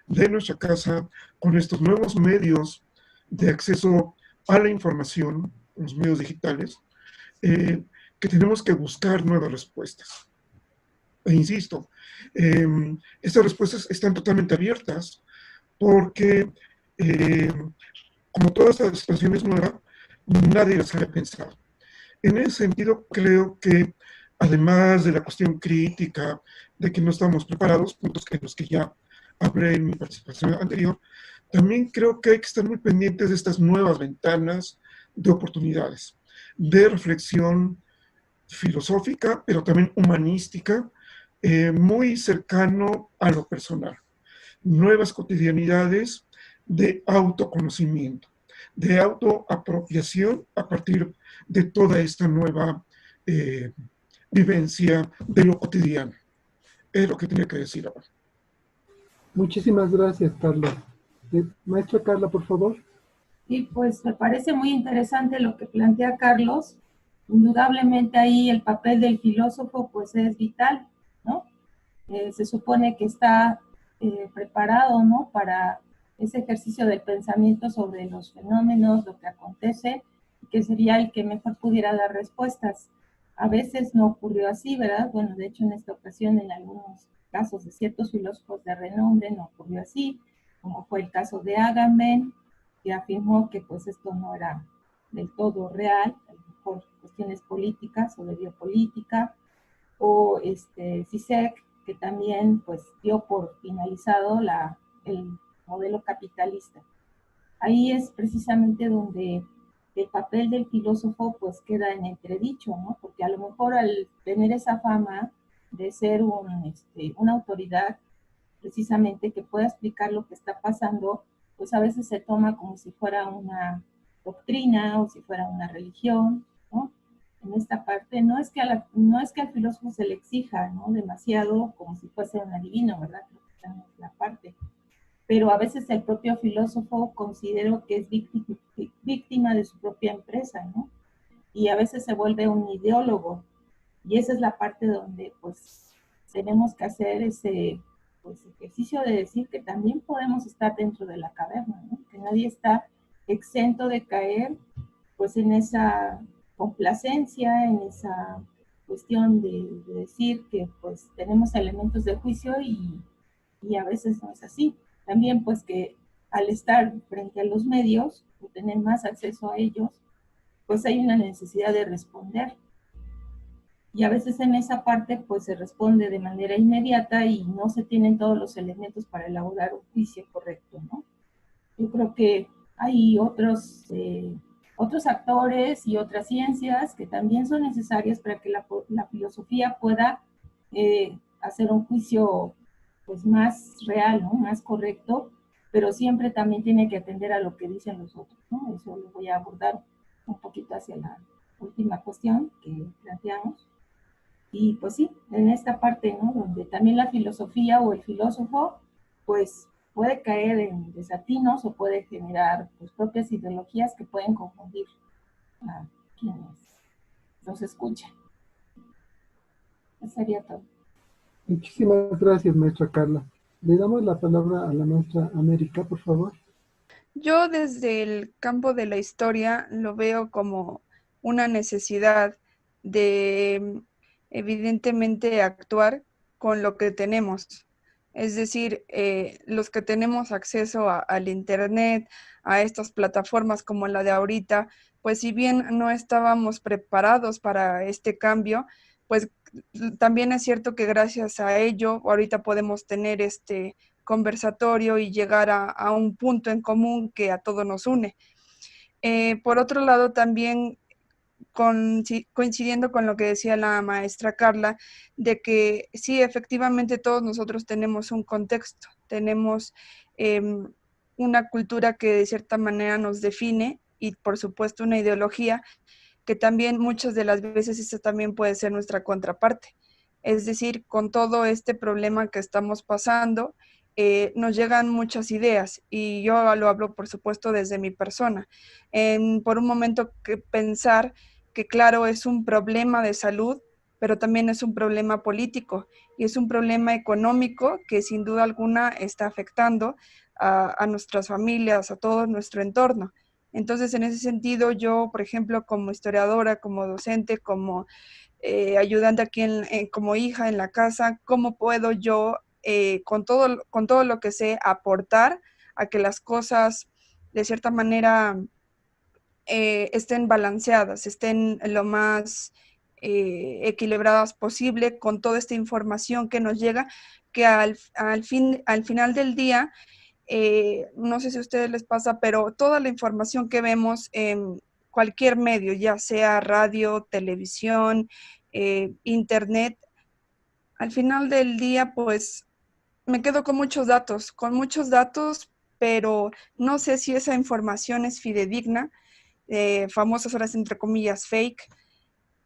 de nuestra casa, con estos nuevos medios de acceso a la información, los medios digitales, que tenemos que buscar nuevas respuestas. E insisto, estas respuestas están totalmente abiertas porque, como toda esta situación es nueva, nadie las había pensado. En ese sentido, creo que además de la cuestión crítica de que no estamos preparados, puntos en los que ya hablé en mi participación anterior, también creo que hay que estar muy pendientes de estas nuevas ventanas de oportunidades, de reflexión filosófica, pero también humanística, muy cercano a lo personal. nuevas cotidianidades de autoconocimiento, de autoapropiación a partir de toda esta nueva vivencia de lo cotidiano. Es lo que tenía que decir ahora. Muchísimas gracias, Carlos. Maestra Carla, por favor. Y pues me parece muy interesante lo que plantea Carlos. Indudablemente ahí el papel del filósofo pues es vital, ¿no? Se supone que está preparado, ¿no? Para ese ejercicio del pensamiento sobre los fenómenos, lo que acontece, que sería el que mejor pudiera dar respuestas. A veces no ocurrió así, ¿verdad? Bueno, de hecho en esta ocasión en algunos casos de ciertos filósofos de renombre no ocurrió así, como fue el caso de Agamben, que afirmó que pues esto no era del todo real, a lo mejor cuestiones políticas o de biopolítica, o Zizek, que también pues dio por finalizado el modelo capitalista. Ahí es precisamente donde el papel del filósofo pues queda en entredicho, ¿no? Porque a lo mejor al tener esa fama de ser una autoridad precisamente que pueda explicar lo que está pasando, pues a veces se toma como si fuera una doctrina o si fuera una religión, ¿no? En esta parte, no es que al filósofo se le exija, ¿no? Demasiado como si fuese un adivino, ¿verdad? Creo que esta no es la parte. Pero a veces el propio filósofo considero que es víctima de su propia empresa, ¿no? Y a veces se vuelve un ideólogo. Y esa es la parte donde pues tenemos que hacer ese pues, ejercicio de decir que también podemos estar dentro de la caverna, ¿no? Que nadie está exento de caer pues en esa complacencia, en esa cuestión de decir que pues tenemos elementos de juicio y a veces no es así. También pues que al estar frente a los medios o tener más acceso a ellos, pues hay una necesidad de responder. Y a veces en esa parte pues se responde de manera inmediata y no se tienen todos los elementos para elaborar un juicio correcto, ¿no? Yo creo que hay otros actores y otras ciencias que también son necesarias para que la filosofía pueda hacer un juicio pues más real, ¿no? Más correcto, pero siempre también tiene que atender a lo que dicen los otros, ¿no? Eso lo voy a abordar un poquito hacia la última cuestión que planteamos. Y pues sí, en esta parte, ¿no? Donde también la filosofía o el filósofo, pues puede caer en desatinos o puede generar pues, propias ideologías que pueden confundir a quienes los escuchan. Eso sería todo. Muchísimas gracias, maestra Carla. Le damos la palabra a la maestra América, por favor. Yo desde el campo de la historia lo veo como una necesidad de evidentemente actuar con lo que tenemos. Es decir, los que tenemos acceso al Internet, a estas plataformas como la de ahorita, pues si bien no estábamos preparados para este cambio, pues también es cierto que gracias a ello ahorita podemos tener este conversatorio y llegar a un punto en común que a todos nos une. Por otro lado, también coincidiendo con lo que decía la maestra Carla, de que sí, efectivamente todos nosotros tenemos un contexto, tenemos una cultura que de cierta manera nos define y por supuesto una ideología que también muchas de las veces esa también puede ser nuestra contraparte. Es decir, con todo este problema que estamos pasando, nos llegan muchas ideas y yo lo hablo por supuesto desde mi persona. Por un momento que pensar que claro es un problema de salud, pero también es un problema político y es un problema económico que sin duda alguna está afectando a nuestras familias, a todo nuestro entorno. Entonces, en ese sentido, yo, por ejemplo, como historiadora, como docente, como ayudante aquí, como hija en la casa, ¿cómo puedo yo, con todo lo que sé, aportar a que las cosas, de cierta manera, estén balanceadas, estén lo más equilibradas posible con toda esta información que nos llega, que al final del día, no sé si a ustedes les pasa, pero toda la información que vemos en cualquier medio, ya sea radio, televisión, internet, al final del día, pues me quedo con muchos datos, pero no sé si esa información es fidedigna, famosas horas entre comillas fake.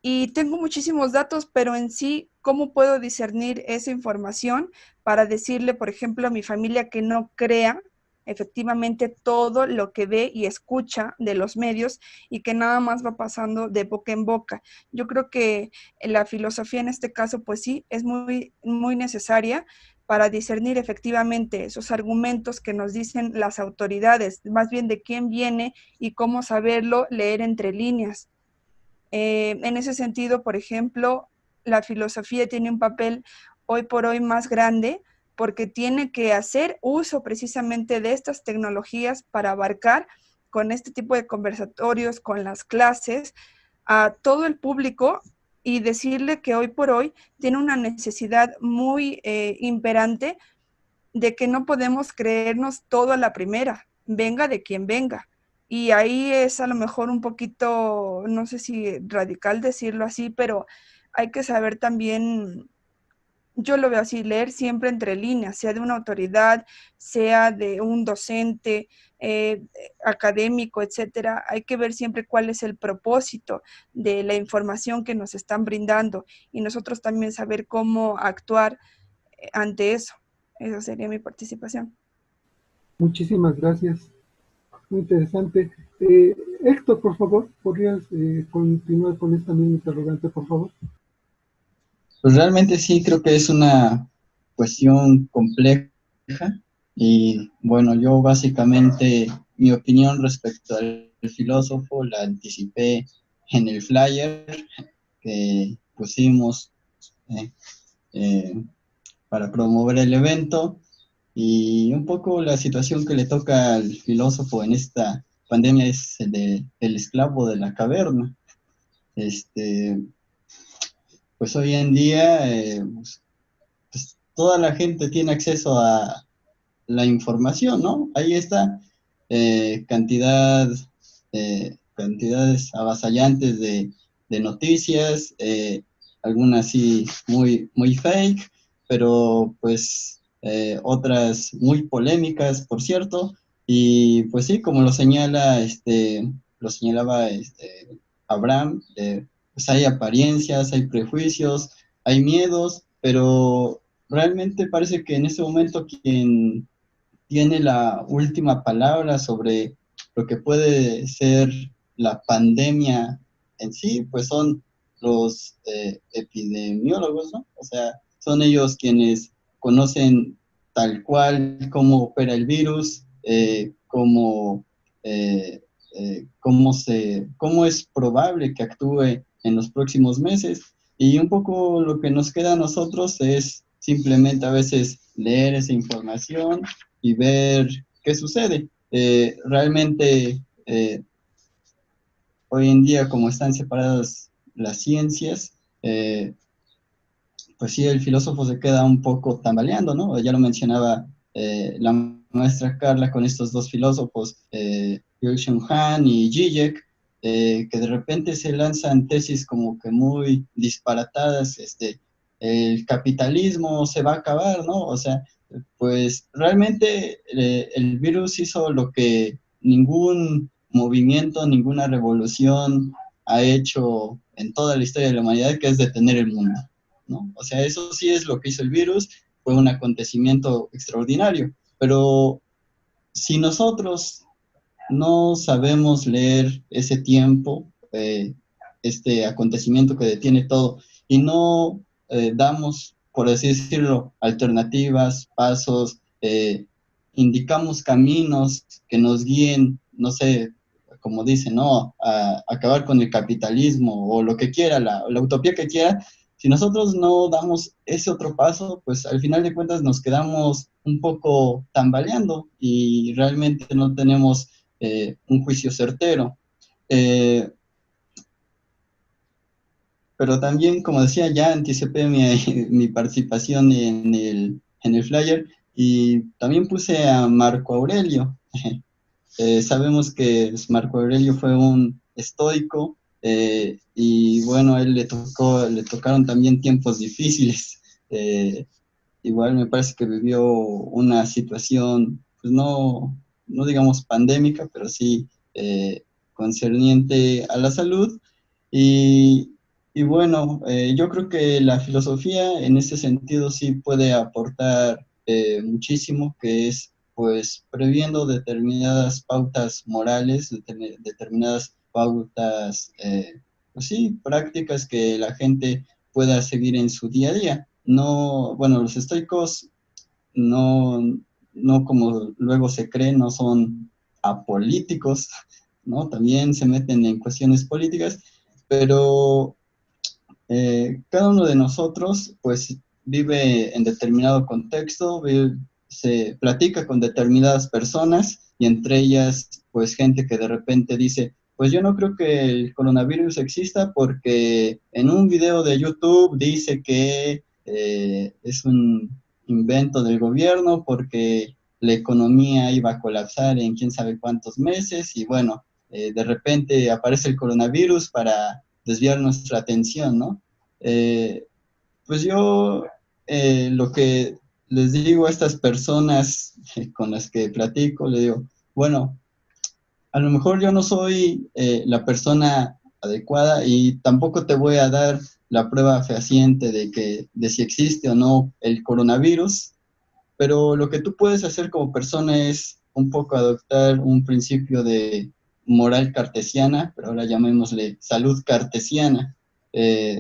Y tengo muchísimos datos, pero en sí, ¿cómo puedo discernir esa información para decirle, por ejemplo, a mi familia que no crea efectivamente todo lo que ve y escucha de los medios y que nada más va pasando de boca en boca? Yo creo que la filosofía en este caso, pues sí, es muy, muy necesaria para discernir efectivamente esos argumentos que nos dicen las autoridades, más bien de quién viene y cómo saberlo leer entre líneas. En ese sentido, por ejemplo, la filosofía tiene un papel hoy por hoy más grande porque tiene que hacer uso precisamente de estas tecnologías para abarcar con este tipo de conversatorios, con las clases, a todo el público y decirle que hoy por hoy tiene una necesidad muy imperante de que no podemos creernos todo a la primera, venga de quien venga. Y ahí es a lo mejor un poquito, no sé si radical decirlo así, pero hay que saber también, yo lo veo así, leer siempre entre líneas, sea de una autoridad, sea de un docente, académico, etcétera. Hay que ver siempre cuál es el propósito de la información que nos están brindando y nosotros también saber cómo actuar ante eso. Esa sería mi participación. Muchísimas gracias. Muy interesante. Héctor, por favor, ¿podrías continuar con esta misma interrogante, por favor? Pues realmente sí, creo que es una cuestión compleja y bueno, yo básicamente mi opinión respecto al filósofo la anticipé en el flyer que pusimos eh, eh, para promover el evento y un poco la situación que le toca al filósofo en esta pandemia es el esclavo de la caverna. Pues hoy en día pues, toda la gente tiene acceso a la información, ¿no? Ahí está cantidades avasallantes de noticias, algunas sí muy, muy fake, pero pues otras muy polémicas, por cierto, y pues sí, como lo señalaba Abraham, pues hay apariencias, hay prejuicios, hay miedos, pero realmente parece que en este momento quien tiene la última palabra sobre lo que puede ser la pandemia en sí, pues son los epidemiólogos, ¿no? O sea, son ellos quienes conocen tal cual cómo opera el virus, cómo es probable que actúe en los próximos meses. Y un poco lo que nos queda a nosotros es simplemente a veces leer esa información y ver qué sucede. Realmente, hoy en día, como están separadas las ciencias, pues sí, el filósofo se queda un poco tambaleando, ¿no? Ya lo mencionaba la maestra Carla con estos dos filósofos, Byung-Chul Han y Zizek, que de repente se lanzan tesis como que muy disparatadas, el capitalismo se va a acabar, ¿no? O sea, pues realmente el virus hizo lo que ningún movimiento, ninguna revolución ha hecho en toda la historia de la humanidad, que es detener el mundo, ¿no? O sea, eso sí es lo que hizo el virus, fue un acontecimiento extraordinario, pero si nosotros no sabemos leer ese tiempo, este acontecimiento que detiene todo, y no damos, por así decirlo, alternativas, pasos, indicamos caminos que nos guíen, no sé, como dicen, ¿no? A acabar con el capitalismo o lo que quiera, la utopía que quiera. Si nosotros no damos ese otro paso, pues al final de cuentas nos quedamos un poco tambaleando y realmente no tenemos un juicio certero. Pero también, como decía, ya anticipé mi participación en el flyer y también puse a Marco Aurelio. Sabemos que Marco Aurelio fue un estoico y bueno, a él le tocaron también tiempos difíciles. igual me parece que vivió una situación, pues no digamos pandémica, pero sí concerniente a la salud. Y, y bueno, yo creo que la filosofía en ese sentido sí puede aportar muchísimo, que es pues previendo determinadas pautas morales, determinadas pautas, pues sí, prácticas que la gente pueda seguir en su día a día. No, bueno, los estoicos no, no como luego se cree, no son apolíticos, ¿no? También se meten en cuestiones políticas, pero cada uno de nosotros, pues, vive en determinado contexto, se platica con determinadas personas y entre ellas, pues, gente que de repente dice, pues yo no creo que el coronavirus exista porque en un video de YouTube dice que es un invento del gobierno porque la economía iba a colapsar en quién sabe cuántos meses y bueno, de repente aparece el coronavirus para desviar nuestra atención, ¿no? Eh, pues yo lo que les digo a estas personas con las que platico, le digo, bueno, a lo mejor yo no soy la persona adecuada y tampoco te voy a dar la prueba fehaciente de si existe o no el coronavirus, pero lo que tú puedes hacer como persona es un poco adoptar un principio de moral cartesiana, pero ahora llamémosle salud cartesiana.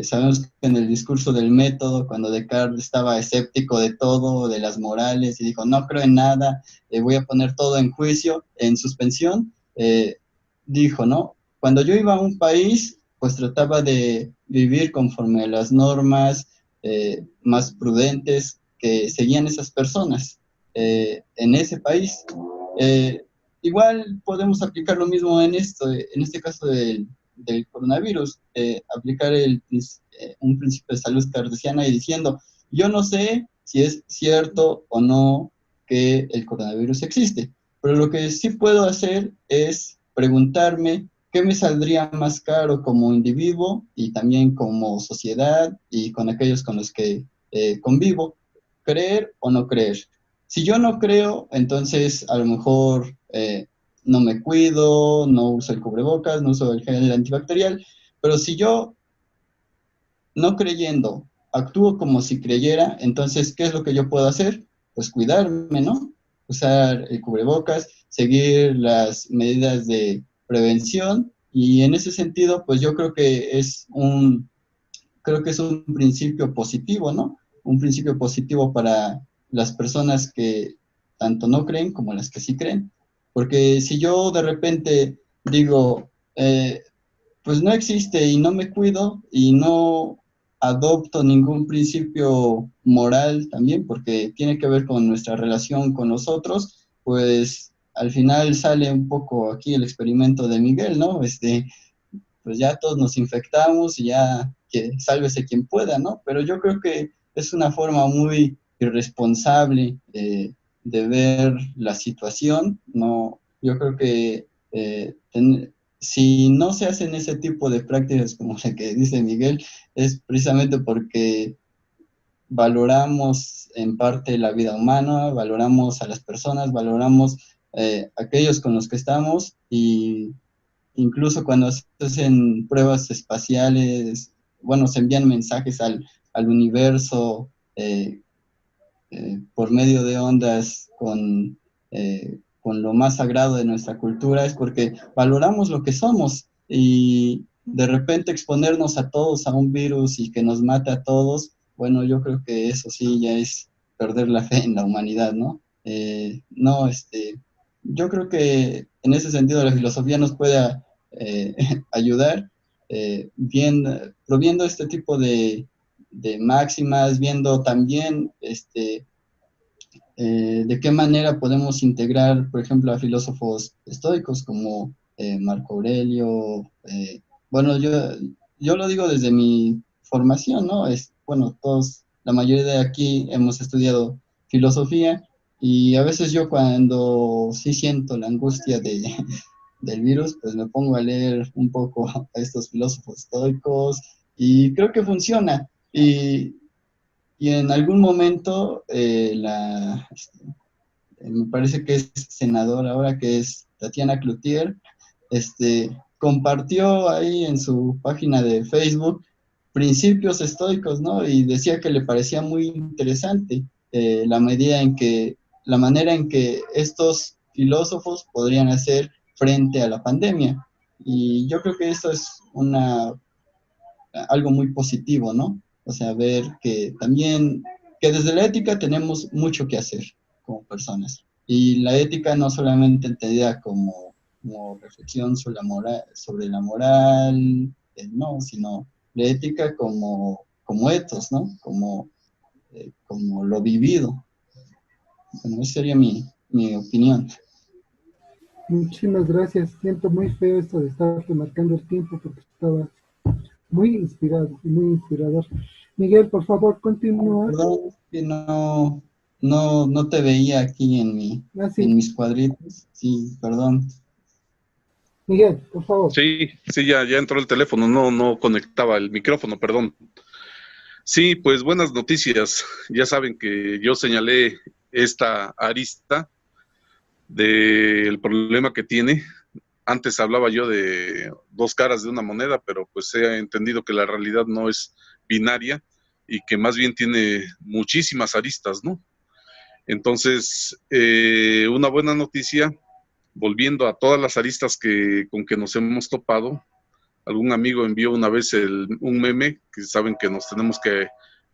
Sabemos que en el discurso del método, cuando Descartes estaba escéptico de todo, de las morales, y dijo, no creo en nada, voy a poner todo en juicio, en suspensión, dijo, ¿no? Cuando yo iba a un país, pues trataba de vivir conforme a las normas más prudentes que seguían esas personas en ese país. Eh, Igual podemos aplicar lo mismo en en este caso del coronavirus, aplicar un principio de salud cartesiana y diciendo, yo no sé si es cierto o no que el coronavirus existe, pero lo que sí puedo hacer es preguntarme qué me saldría más caro como individuo y también como sociedad y con aquellos con los que convivo, creer o no creer. Si yo no creo, entonces a lo mejor no me cuido, no uso el cubrebocas, no uso el gel antibacterial, pero si yo no creyendo actúo como si creyera, entonces, ¿qué es lo que yo puedo hacer? Pues cuidarme, ¿no? Usar el cubrebocas, seguir las medidas de prevención y en ese sentido, pues yo creo que es un principio positivo, ¿no? Un principio positivo para las personas que tanto no creen como las que sí creen. Porque si yo de repente digo, pues no existe y no me cuido y no adopto ningún principio moral también, porque tiene que ver con nuestra relación con los otros, pues al final sale un poco aquí el experimento de Miguel, ¿no? Pues ya todos nos infectamos y ya que sálvese quien pueda, ¿no? Pero yo creo que es una forma muy irresponsable de ver la situación, ¿no? Yo creo que si no se hacen ese tipo de prácticas como la que dice Miguel, es precisamente porque valoramos en parte la vida humana, valoramos a las personas, valoramos aquellos con los que estamos y incluso cuando se hacen pruebas espaciales, bueno, se envían mensajes al universo por medio de ondas con lo más sagrado de nuestra cultura, es porque valoramos lo que somos y de repente exponernos a todos a un virus y que nos mate a todos, bueno, yo creo que eso sí ya es perder la fe en la humanidad, ¿no? No, yo creo que en ese sentido la filosofía nos puede ayudar proviendo este tipo de máximas, viendo también de qué manera podemos integrar, por ejemplo, a filósofos estoicos como Marco Aurelio. Bueno, yo lo digo desde mi formación, ¿no? Bueno, la mayoría de aquí hemos estudiado filosofía y a veces yo cuando sí siento la angustia del virus, pues me pongo a leer un poco a estos filósofos estoicos y creo que funciona. y en algún momento me parece que es senadora ahora, que es Tatiana Cloutier, compartió ahí en su página de Facebook principios estoicos, ¿no? Y decía que le parecía muy interesante la manera en que estos filósofos podrían hacer frente a la pandemia. Y yo creo que esto es algo muy positivo, ¿no? O sea, ver que también, que desde la ética tenemos mucho que hacer como personas. Y la ética no solamente entendida como reflexión sobre la moral, no, sino la ética como ethos, ¿no? Como lo vivido. Bueno, esa sería mi opinión. Muchísimas gracias. Siento muy feo esto de estar marcando el tiempo porque estaba muy inspirado y muy inspirador. Miguel, por favor, continúa. Perdón, que no te veía aquí Sí. en mis cuadritos. Sí, perdón. Miguel, por favor. Sí, ya entró el teléfono, no conectaba el micrófono, perdón. Sí, pues buenas noticias. Ya saben que yo señalé esta arista del problema que tiene. Antes hablaba yo de dos caras de una moneda, pero pues he entendido que la realidad no es binaria y que más bien tiene muchísimas aristas, ¿no? Entonces, una buena noticia, volviendo a todas las aristas con que nos hemos topado. Algún amigo envió una vez un meme, que saben que nos tenemos que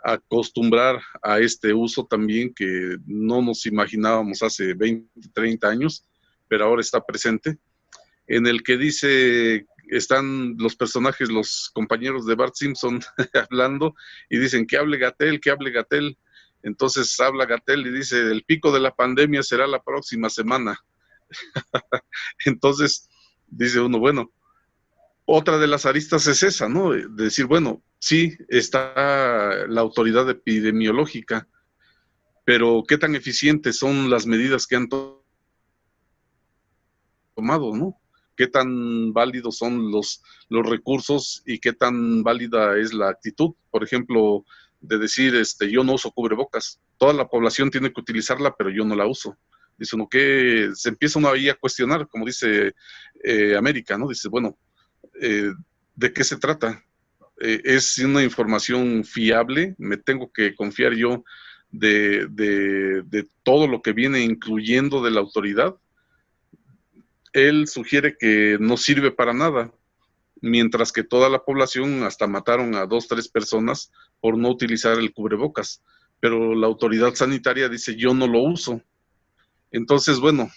acostumbrar a este uso también, que no nos imaginábamos hace 20, 30 años, pero ahora está presente, en el que dice, están los personajes, los compañeros de Bart Simpson hablando, y dicen, que hable Gatell, que hable Gatell. Entonces habla Gatell y dice, el pico de la pandemia será la próxima semana. Entonces dice uno, bueno, otra de las aristas es esa, ¿no? De decir, bueno, sí, está la autoridad epidemiológica, pero ¿qué tan eficientes son las medidas que han tomado, ¿no? ¿Qué tan válidos son los recursos y qué tan válida es la actitud? Por ejemplo, de decir, yo no uso cubrebocas. Toda la población tiene que utilizarla, pero yo no la uso. Dice uno que se empieza uno ahí a cuestionar, como dice América, ¿no? Dice, bueno, ¿de qué se trata? ¿Es una información fiable? ¿Me tengo que confiar yo de todo lo que viene incluyendo de la autoridad? Él sugiere que no sirve para nada, mientras que toda la población, hasta mataron a 2, 3 personas por no utilizar el cubrebocas, pero la autoridad sanitaria dice, yo no lo uso. Entonces, bueno,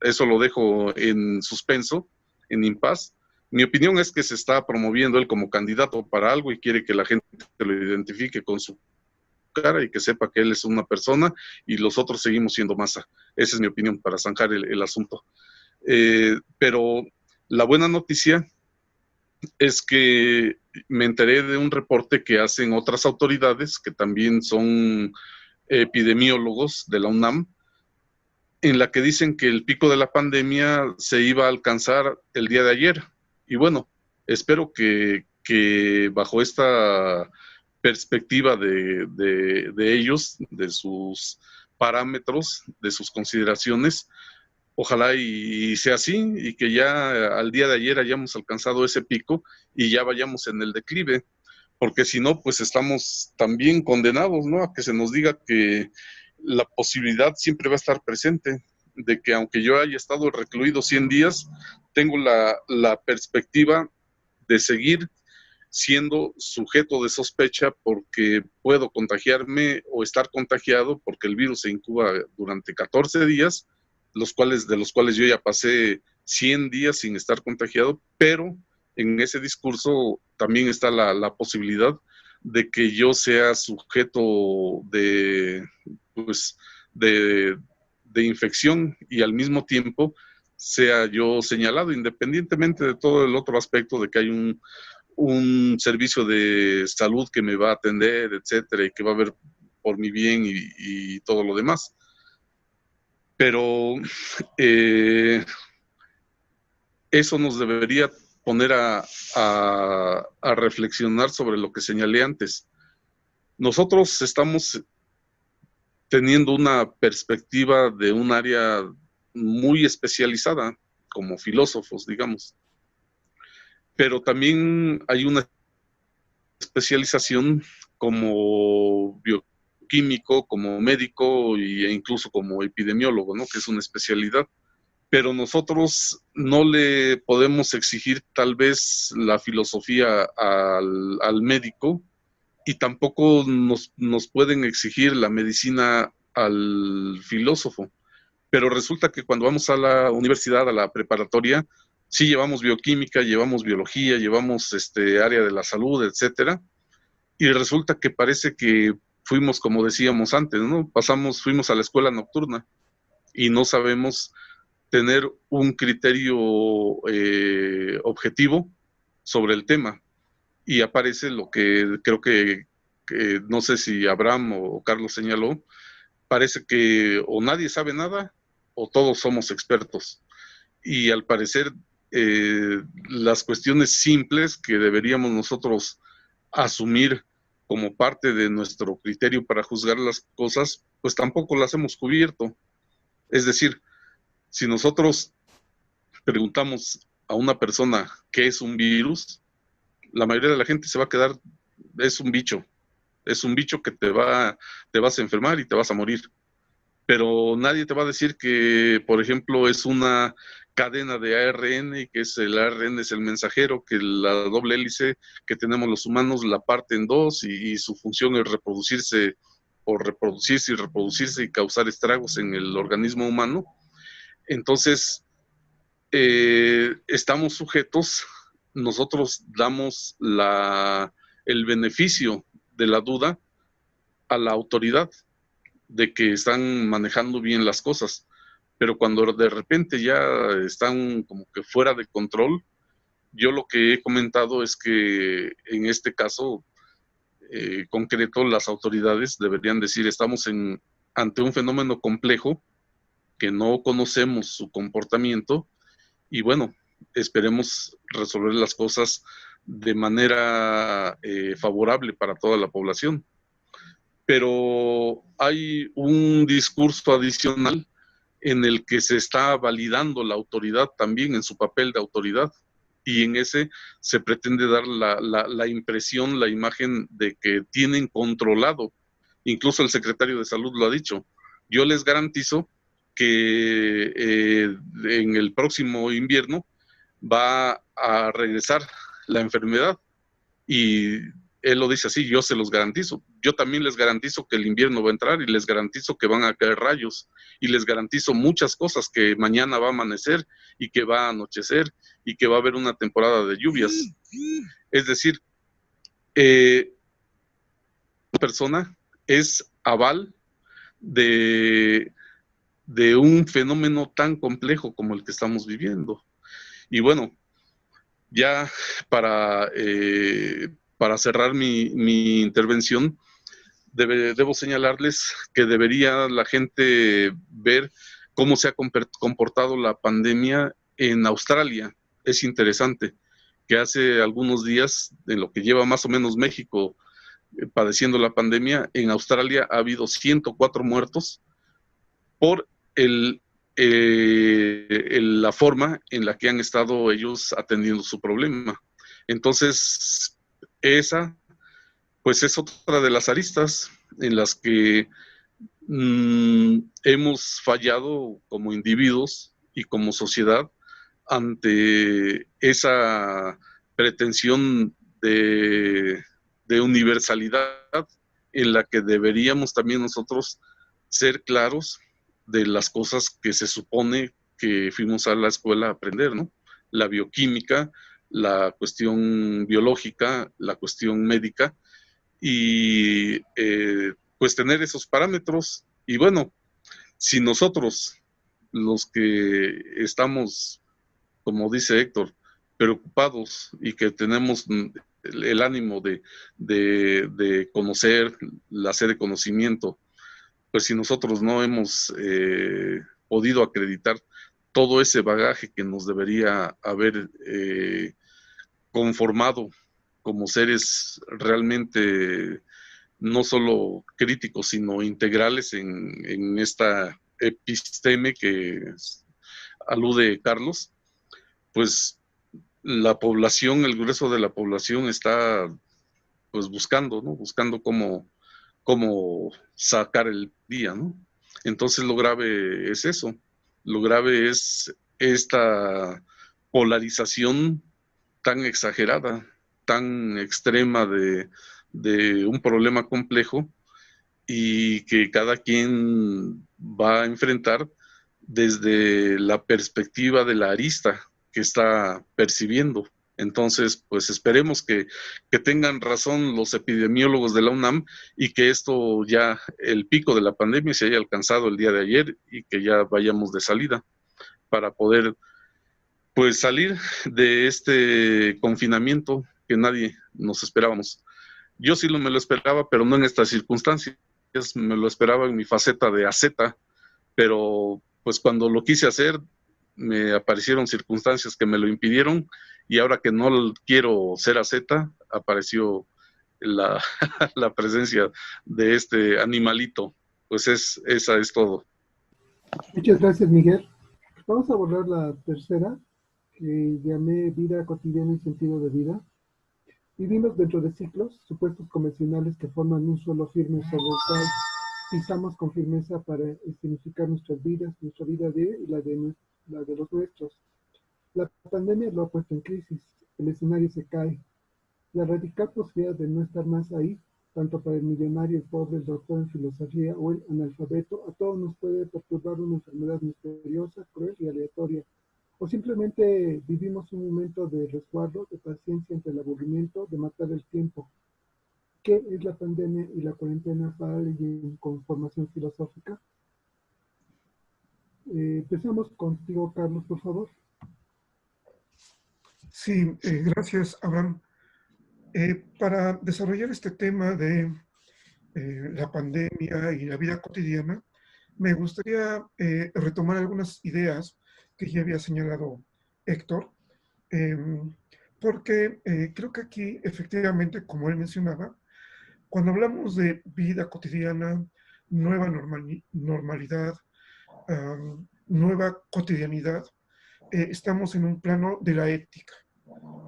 eso lo dejo en suspenso, en impas. Mi opinión es que se está promoviendo él como candidato para algo y quiere que la gente lo identifique con su cara y que sepa que él es una persona y los otros seguimos siendo masa. Esa es mi opinión para zanjar el asunto. Pero la buena noticia es que me enteré de un reporte que hacen otras autoridades que también son epidemiólogos de la UNAM, en la que dicen que el pico de la pandemia se iba a alcanzar el día de ayer. Y bueno, espero que bajo esta perspectiva de ellos, de sus parámetros, de sus consideraciones, ojalá y sea así, y que ya al día de ayer hayamos alcanzado ese pico y ya vayamos en el declive, porque si no, pues estamos también condenados, ¿no? A que se nos diga que la posibilidad siempre va a estar presente, de que aunque yo haya estado recluido 100 días, tengo la perspectiva de seguir siendo sujeto de sospecha porque puedo contagiarme o estar contagiado porque el virus se incuba durante 14 días, de los cuales yo ya pasé 100 días sin estar contagiado, pero en ese discurso también está la posibilidad de que yo sea sujeto pues, de infección y al mismo tiempo sea yo señalado, independientemente de todo el otro aspecto de que hay un servicio de salud que me va a atender, etcétera, y que va a ver por mi bien y todo lo demás. Pero eso nos debería poner a reflexionar sobre lo que señalé antes. Nosotros estamos teniendo una perspectiva de un área muy especializada, como filósofos, digamos. Pero también hay una especialización como bioquímico, como médico e incluso como epidemiólogo, ¿no? Que es una especialidad. Pero nosotros no le podemos exigir tal vez la filosofía al médico, y tampoco nos pueden exigir la medicina al filósofo. Pero resulta que cuando vamos a la universidad, a la preparatoria, sí llevamos bioquímica, llevamos biología, llevamos área de la salud, etcétera, y resulta que parece que fuimos, como decíamos antes, ¿no? Fuimos a la escuela nocturna y no sabemos tener un criterio objetivo sobre el tema. Y aparece lo que creo que no sé si Abraham o Carlos señaló, parece que o nadie sabe nada o todos somos expertos. Y al parecer las cuestiones simples que deberíamos nosotros asumir como parte de nuestro criterio para juzgar las cosas, pues tampoco las hemos cubierto. Es decir, si nosotros preguntamos a una persona qué es un virus, la mayoría de la gente se va a quedar, es un bicho que te vas a enfermar y te vas a morir. Pero nadie te va a decir que, por ejemplo, es una cadena de ARN y que el ARN es el mensajero, que la doble hélice que tenemos los humanos la parte en dos y su función es reproducirse y reproducirse y causar estragos en el organismo humano. Entonces, estamos sujetos, nosotros damos el beneficio de la duda a la autoridad de que están manejando bien las cosas, pero cuando de repente ya están como que fuera de control, yo lo que he comentado es que en este caso concreto las autoridades deberían decir estamos ante un fenómeno complejo que no conocemos su comportamiento y bueno, esperemos resolver las cosas de manera favorable para toda la población. Pero hay un discurso adicional en el que se está validando la autoridad también en su papel de autoridad, y en ese se pretende dar la impresión, la imagen de que tienen controlado. Incluso el secretario de Salud lo ha dicho. Yo les garantizo que en el próximo invierno va a regresar la enfermedad, y él lo dice así, yo se los garantizo. Yo también les garantizo que el invierno va a entrar y les garantizo que van a caer rayos y les garantizo muchas cosas, que mañana va a amanecer y que va a anochecer y que va a haber una temporada de lluvias. Es decir, una persona es aval de un fenómeno tan complejo como el que estamos viviendo. Y bueno, ya para cerrar mi intervención, debo señalarles que debería la gente ver cómo se ha comportado la pandemia en Australia. Es interesante que hace algunos días, en lo que lleva más o menos México padeciendo la pandemia, en Australia ha habido 104 muertos por la forma en la que han estado ellos atendiendo su problema. Entonces, esa pues es otra de las aristas en las que hemos fallado como individuos y como sociedad ante esa pretensión de universalidad en la que deberíamos también nosotros ser claros de las cosas que se supone que fuimos a la escuela a aprender, ¿no? La bioquímica, la cuestión biológica, la cuestión médica, y pues tener esos parámetros. Y bueno, si nosotros, los que estamos, como dice Héctor, preocupados y que tenemos el ánimo de conocer, la sed de conocimiento, pues si nosotros no hemos podido acreditar todo ese bagaje que nos debería haber conformado como seres realmente no solo críticos, sino integrales en esta episteme que alude Carlos, pues la población, el grueso de la población está pues buscando, ¿no? Buscando cómo sacar el día, ¿no? Entonces lo grave es eso, lo grave es esta polarización tan exagerada, tan extrema de un problema complejo y que cada quien va a enfrentar desde la perspectiva de la arista que está percibiendo. Entonces, pues esperemos que tengan razón los epidemiólogos de la UNAM y que esto ya, el pico de la pandemia se haya alcanzado el día de ayer y que ya vayamos de salida para poder pues salir de este confinamiento que nadie nos esperábamos. Yo sí me lo esperaba, pero no en estas circunstancias. Me lo esperaba en mi faceta de asceta, pero pues cuando lo quise hacer, me aparecieron circunstancias que me lo impidieron y ahora que no quiero ser asceta, apareció la, la presencia de este animalito. Pues esa es todo. Muchas gracias, Miguel. Vamos a abordar la tercera, que llamé vida cotidiana y sentido de vida. Vivimos dentro de ciclos, supuestos convencionales que forman un suelo firme sobre el cual pisamos con firmeza para significar nuestras vidas, nuestra vida y la de los nuestros. La pandemia lo ha puesto en crisis, el escenario se cae. La radical posibilidad de no estar más ahí, tanto para el millonario, el pobre, el doctor en filosofía o el analfabeto, a todos nos puede perturbar una enfermedad misteriosa, cruel y aleatoria. O simplemente vivimos un momento de resguardo, de paciencia ante el aburrimiento, de matar el tiempo. ¿Qué es la pandemia y la cuarentena para alguien con formación filosófica? Empezamos contigo, Carlos, por favor. Sí, gracias, Abraham. Para desarrollar este tema de la pandemia y la vida cotidiana, me gustaría retomar algunas ideas que ya había señalado Héctor, porque creo que aquí, efectivamente, como él mencionaba, cuando hablamos de vida cotidiana, nueva normalidad, nueva cotidianidad, estamos en un plano de la ética.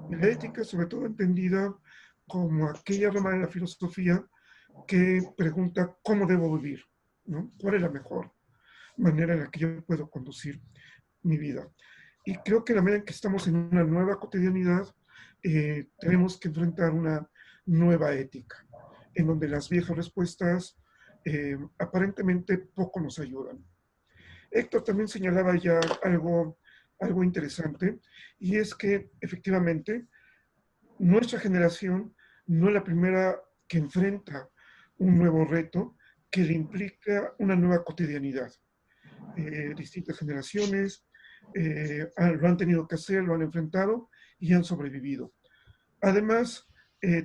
La ética, sobre todo entendida como aquella rama de la filosofía que pregunta cómo debo vivir, ¿no? ¿Cuál es la mejor manera en la que yo puedo conducir mi vida? Y creo que la medida en que estamos en una nueva cotidianidad, tenemos que enfrentar una nueva ética, en donde las viejas respuestas aparentemente poco nos ayudan. Héctor también señalaba ya algo interesante, y es que efectivamente nuestra generación no es la primera que enfrenta un nuevo reto que le implica una nueva cotidianidad. Distintas generaciones lo han tenido que hacer, lo han enfrentado y han sobrevivido. Además,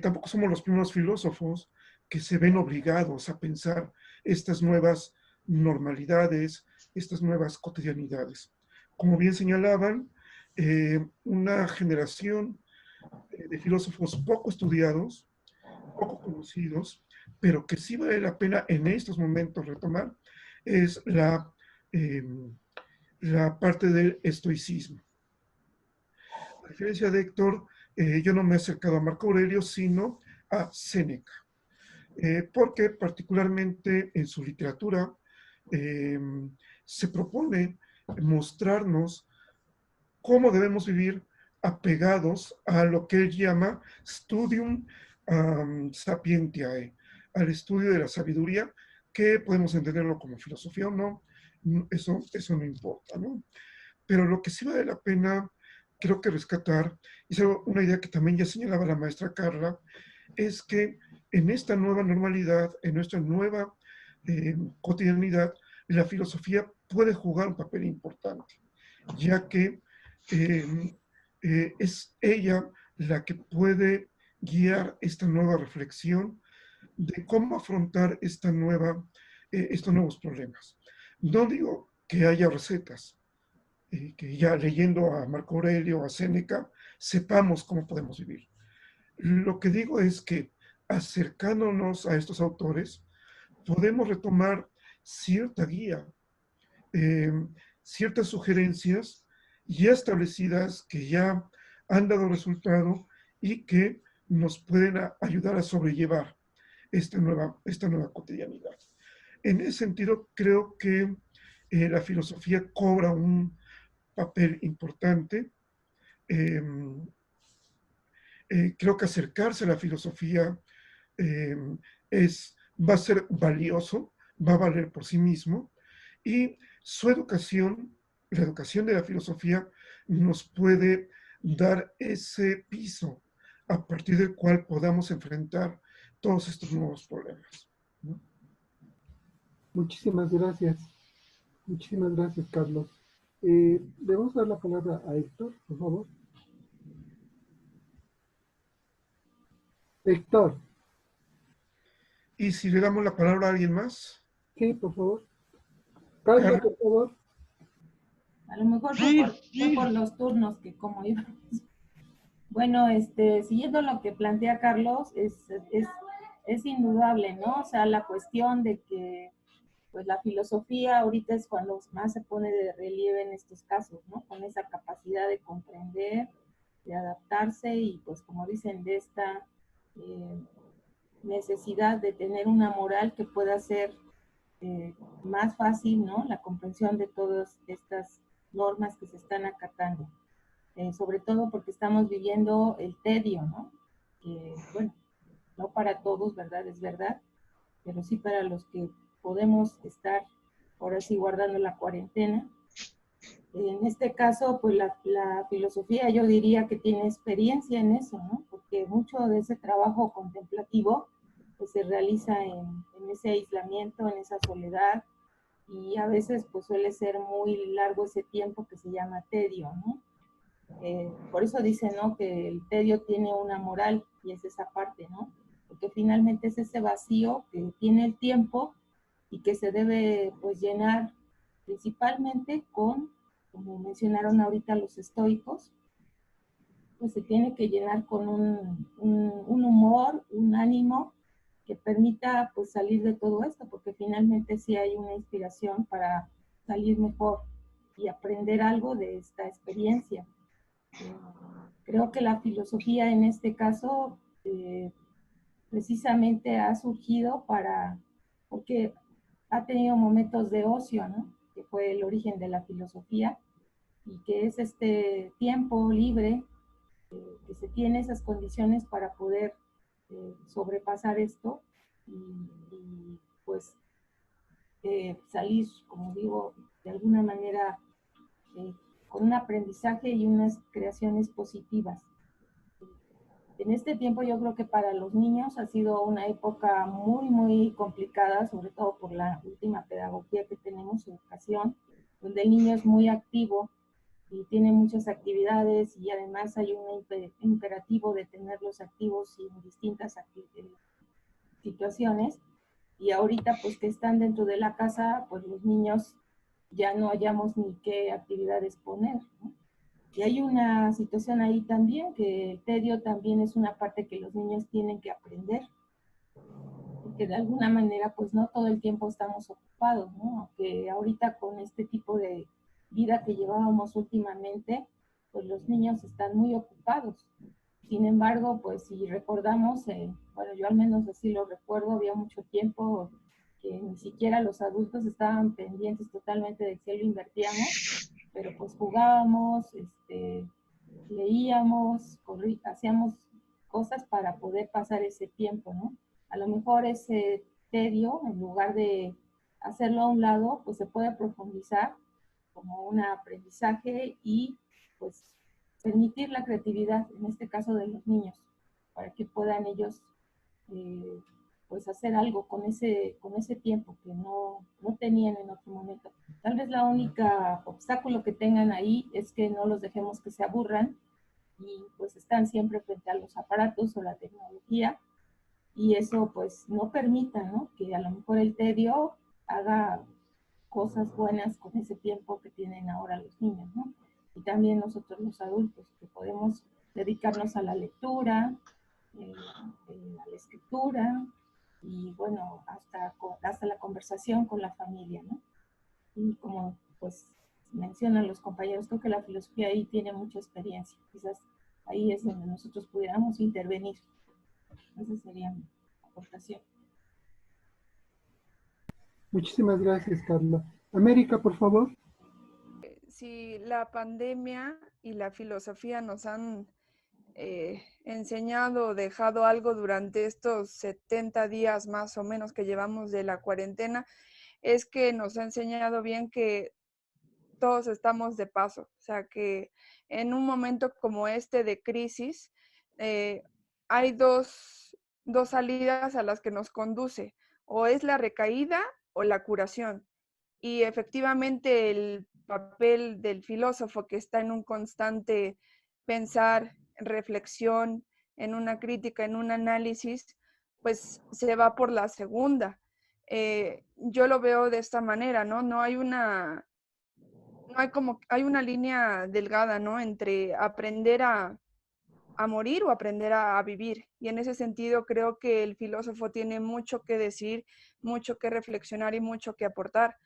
tampoco somos los primeros filósofos que se ven obligados a pensar estas nuevas normalidades, estas nuevas cotidianidades. Como bien señalaban, una generación de filósofos poco estudiados, poco conocidos, pero que sí vale la pena en estos momentos retomar, es la parte del estoicismo. A diferencia de Héctor, yo no me he acercado a Marco Aurelio, sino a Séneca, porque particularmente en su literatura se propone mostrarnos cómo debemos vivir apegados a lo que él llama studium sapientiae, al estudio de la sabiduría, que podemos entenderlo como filosofía o no, eso no importa, ¿no? Pero lo que sí vale la pena, creo que rescatar, y es una idea que también ya señalaba la maestra Carla, es que en esta nueva normalidad, en nuestra nueva cotidianidad, la filosofía puede jugar un papel importante, ya que es ella la que puede guiar esta nueva reflexión de cómo afrontar estos nuevos problemas. No digo que haya recetas, que ya leyendo a Marco Aurelio, a Séneca, sepamos cómo podemos vivir. Lo que digo es que acercándonos a estos autores, podemos retomar cierta guía, eh, ciertas sugerencias ya establecidas que ya han dado resultado y que nos pueden ayudar a sobrellevar esta nueva cotidianidad. En ese sentido, creo que la filosofía cobra un papel importante. Eh, Creo que acercarse a la filosofía eh, va a ser valioso, va a valer por sí mismo, y su educación, la educación de la filosofía, nos puede dar ese piso a partir del cual podamos enfrentar todos estos nuevos problemas, ¿no? Muchísimas gracias. Muchísimas gracias, Carlos. Le vamos a dar la palabra a Héctor, por favor. Héctor, Y si le damos la palabra a alguien más, sí, por favor. Carlos, por favor. A lo mejor fue por los turnos que como íbamos. Bueno, siguiendo lo que plantea Carlos, es indudable, ¿no? O sea, la cuestión de que pues la filosofía ahorita es cuando más se pone de relieve en estos casos, ¿no? Con esa capacidad de comprender, de adaptarse y pues como dicen, de esta necesidad de tener una moral que pueda ser más fácil, ¿no? La comprensión de todas estas normas que se están acatando. Sobre todo porque estamos viviendo el tedio, ¿no? Que, bueno, no para todos, ¿verdad? Es verdad, pero sí para los que podemos estar ahora sí guardando la cuarentena. En este caso, pues la filosofía yo diría que tiene experiencia en eso, ¿no? Porque mucho de ese trabajo contemplativo pues se realiza en ese aislamiento, en esa soledad, y a veces pues suele ser muy largo ese tiempo que se llama tedio, ¿no? Por eso dice, ¿no? Que el tedio tiene una moral y es esa parte, ¿no? Porque finalmente es ese vacío que tiene el tiempo y que se debe pues llenar principalmente con, como mencionaron ahorita los estoicos, pues se tiene que llenar con un humor, un ánimo que permita pues salir de todo esto, porque finalmente sí hay una inspiración para salir mejor y aprender algo de esta experiencia. Creo que la filosofía en este caso precisamente ha surgido porque ha tenido momentos de ocio, ¿no? Que fue el origen de la filosofía y que es este tiempo libre que se tiene esas condiciones para poder sobrepasar esto y pues salir, como digo, de alguna manera eh, con un aprendizaje y unas creaciones positivas. En este tiempo yo creo que para los niños ha sido una época muy, muy complicada, sobre todo por la última pedagogía que tenemos, educación, donde el niño es muy activo y tiene muchas actividades y además hay un imperativo de tenerlos activos en distintas situaciones. Y ahorita pues que están dentro de la casa, pues los niños ya no hallamos ni qué actividades poner, ¿no? Y hay una situación ahí también, que el tedio también es una parte que los niños tienen que aprender, porque de alguna manera pues no todo el tiempo estamos ocupados, ¿no? Aunque ahorita con este tipo de vida que llevábamos últimamente, pues los niños están muy ocupados. Sin embargo, pues si recordamos, bueno, yo al menos así lo recuerdo, había mucho tiempo que ni siquiera los adultos estaban pendientes totalmente de qué lo invertíamos, pero pues jugábamos, leíamos, hacíamos cosas para poder pasar ese tiempo, ¿no? A lo mejor ese tedio, en lugar de hacerlo a un lado, pues se puede profundizar como un aprendizaje y pues permitir la creatividad, en este caso de los niños, para que puedan ellos pues hacer algo con ese tiempo que no tenían en otro momento. Tal vez la única obstáculo que tengan ahí es que no los dejemos que se aburran y pues están siempre frente a los aparatos o la tecnología y eso pues no permita, ¿no? Que a lo mejor el tedio haga cosas buenas con ese tiempo que tienen ahora los niños, ¿no? Y también nosotros los adultos, que podemos dedicarnos a la lectura, a la escritura y bueno, hasta la conversación con la familia, ¿no? Y como pues mencionan los compañeros, creo que la filosofía ahí tiene mucha experiencia, quizás ahí es donde nosotros pudiéramos intervenir. Esa sería mi aportación. Muchísimas gracias, Carla. América, por favor. Si la pandemia y la filosofía nos han enseñado, dejado algo durante estos 70 días más o menos que llevamos de la cuarentena, es que nos ha enseñado bien que todos estamos de paso, o sea que en un momento como este de crisis hay dos salidas a las que nos conduce, o es la recaída o la curación. Y efectivamente el papel del filósofo que está en un constante pensar, reflexión, en una crítica, en un análisis, pues se va por la segunda. Yo lo veo de esta manera, ¿no? Hay una línea delgada, ¿no? Entre aprender a morir o aprender a vivir. Y en ese sentido creo que el filósofo tiene mucho que decir, mucho que reflexionar y mucho que aportar.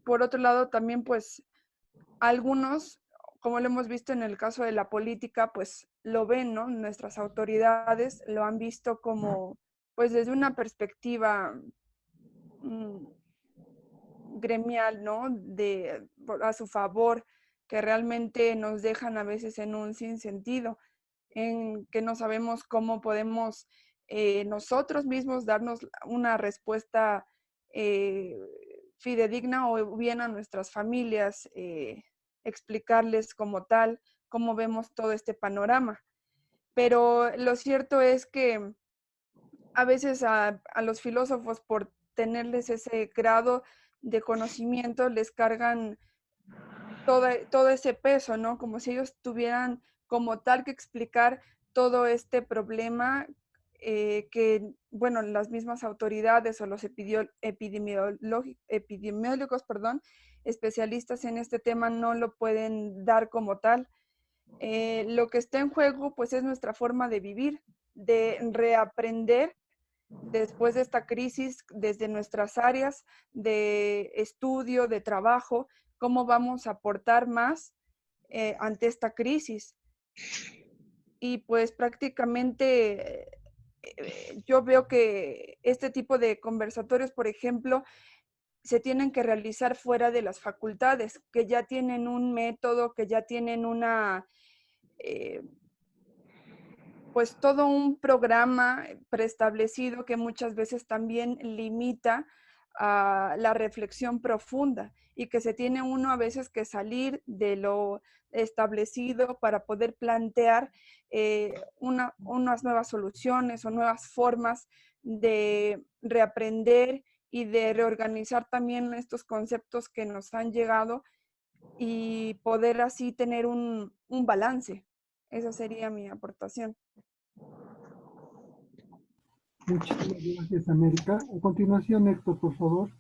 Por otro lado, también pues algunos, como lo hemos visto en el caso de la política, pues lo ven, ¿no? Nuestras autoridades lo han visto como, pues desde una perspectiva gremial, ¿no? A su favor, que realmente nos dejan a veces en un sinsentido, en que no sabemos cómo podemos nosotros mismos darnos una respuesta fidedigna o bien a nuestras familias, explicarles como tal cómo vemos todo este panorama. Pero lo cierto es que a veces a los filósofos, por tenerles ese grado de conocimiento, les cargan todo ese peso, ¿no? Como si ellos tuvieran como tal que explicar todo este problema que, bueno, las mismas autoridades o los epidemiólogos, perdón, especialistas en este tema no lo pueden dar como tal. Lo que está en juego, pues, es nuestra forma de vivir, de reaprender después de esta crisis, desde nuestras áreas de estudio, de trabajo, cómo vamos a aportar más ante esta crisis. Y pues prácticamente yo veo que este tipo de conversatorios, por ejemplo, se tienen que realizar fuera de las facultades, que ya tienen un método, que ya tienen pues todo un programa preestablecido que muchas veces también limita a la reflexión profunda y que se tiene uno a veces que salir de lo establecido para poder plantear unas nuevas soluciones o nuevas formas de reaprender y de reorganizar también estos conceptos que nos han llegado y poder así tener un balance. Esa sería mi aportación. Muchísimas gracias, América. A continuación, Héctor, por favor.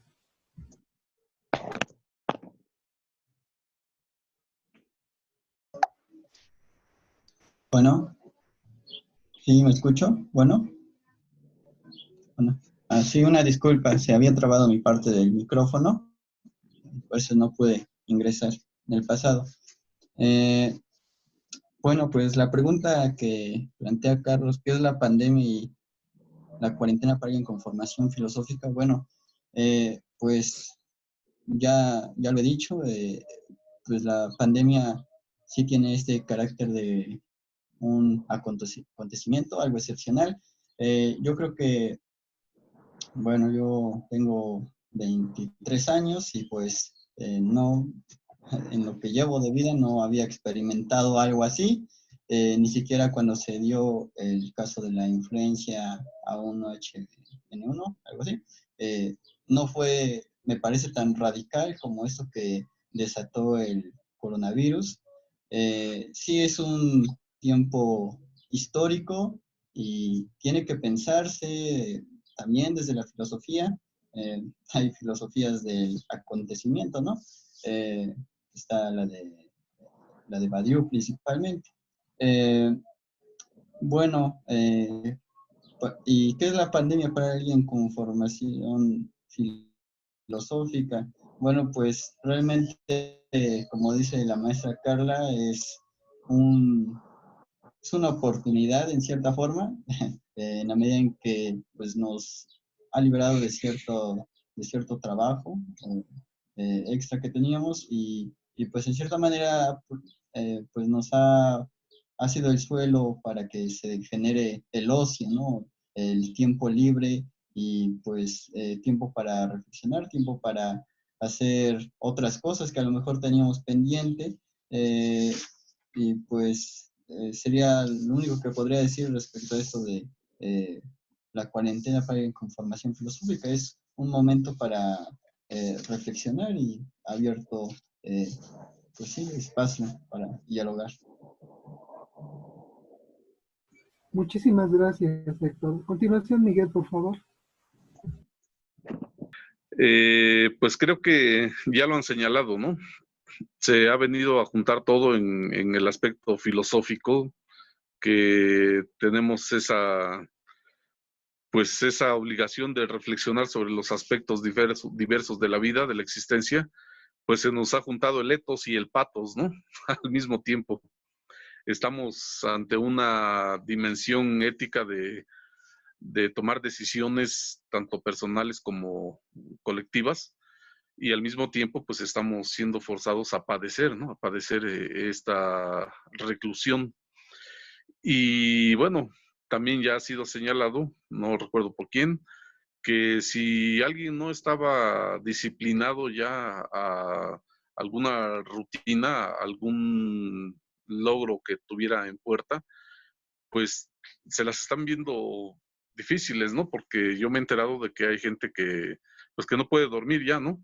Bueno, ¿sí me escucho? Bueno. Sí, una disculpa, se había trabado mi parte del micrófono, por eso no pude ingresar en el pasado. Bueno, pues la pregunta que plantea Carlos, ¿qué es la pandemia y la cuarentena para alguien con formación filosófica? Bueno, pues ya lo he dicho, pues la pandemia sí tiene este carácter de un acontecimiento, algo excepcional. Yo creo que, bueno, yo tengo 23 años y pues no, en lo que llevo de vida no había experimentado algo así, ni siquiera cuando se dio el caso de la influencia A1H1N1, algo así. No fue, me parece, tan radical como esto que desató el coronavirus. Sí es un tiempo histórico y tiene que pensarse también desde la filosofía. Hay filosofías del acontecimiento, ¿no? Está la de Badiou principalmente. Bueno, ¿y qué es la pandemia para alguien con formación filosófica? Bueno, pues realmente, como dice la maestra Carla, un, es una oportunidad en cierta forma, en la medida en que pues, nos ha liberado de cierto trabajo extra que teníamos y, pues en cierta manera pues ha sido el suelo para que se genere el ocio, ¿no? El tiempo libre y pues tiempo para reflexionar, tiempo para hacer otras cosas que a lo mejor teníamos pendiente. eh, y pues sería lo único que podría decir respecto a esto de la cuarentena para alguien con formación filosófica. Es un momento para reflexionar y abierto, pues sí, espacio para dialogar. Muchísimas gracias, Héctor. A continuación, Miguel, por favor. Pues creo que ya lo han señalado, ¿no? Se ha venido a juntar todo en el aspecto filosófico, que tenemos pues esa obligación de reflexionar sobre los aspectos diversos de la vida, de la existencia, pues se nos ha juntado el ethos y el pathos, ¿no? Al mismo tiempo. Estamos ante una dimensión ética de tomar decisiones tanto personales como colectivas, y al mismo tiempo pues estamos siendo forzados a padecer, ¿no? A padecer esta reclusión. Y bueno, también ya ha sido señalado, no recuerdo por quién, que si alguien no estaba disciplinado ya a alguna rutina, algún logro que tuviera en puerta, pues se las están viendo difíciles, ¿no? Porque yo me he enterado de que hay gente que, pues que no puede dormir ya, ¿no?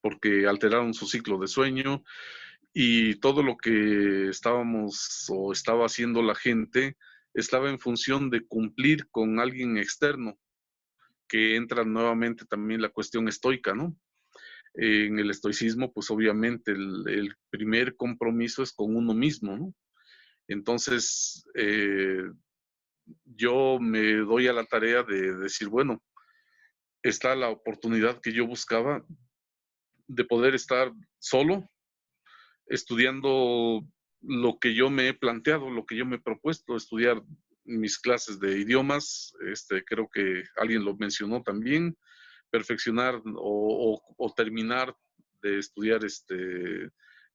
Porque alteraron su ciclo de sueño y todo lo que estábamos o estaba haciendo la gente estaba en función de cumplir con alguien externo, que entra nuevamente también la cuestión estoica, ¿no? En el estoicismo, pues obviamente el primer compromiso es con uno mismo, ¿no? Entonces, yo me doy a la tarea de decir, bueno, está la oportunidad que yo buscaba de poder estar solo, estudiando lo que yo me he planteado, lo que yo me he propuesto, estudiar mis clases de idiomas, creo que alguien lo mencionó también, perfeccionar o terminar de estudiar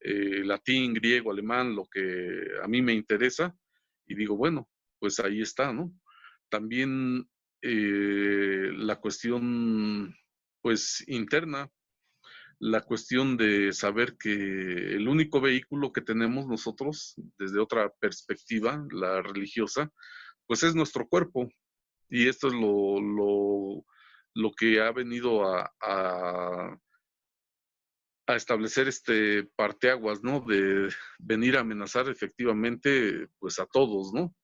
latín, griego, alemán, lo que a mí me interesa, y digo, bueno, pues ahí está, ¿no? También la cuestión, pues, interna, la cuestión de saber que el único vehículo que tenemos nosotros, desde otra perspectiva, la religiosa, pues es nuestro cuerpo. Y esto es lo que ha venido a establecer este parteaguas, ¿no? De venir a amenazar efectivamente, pues a todos, ¿no?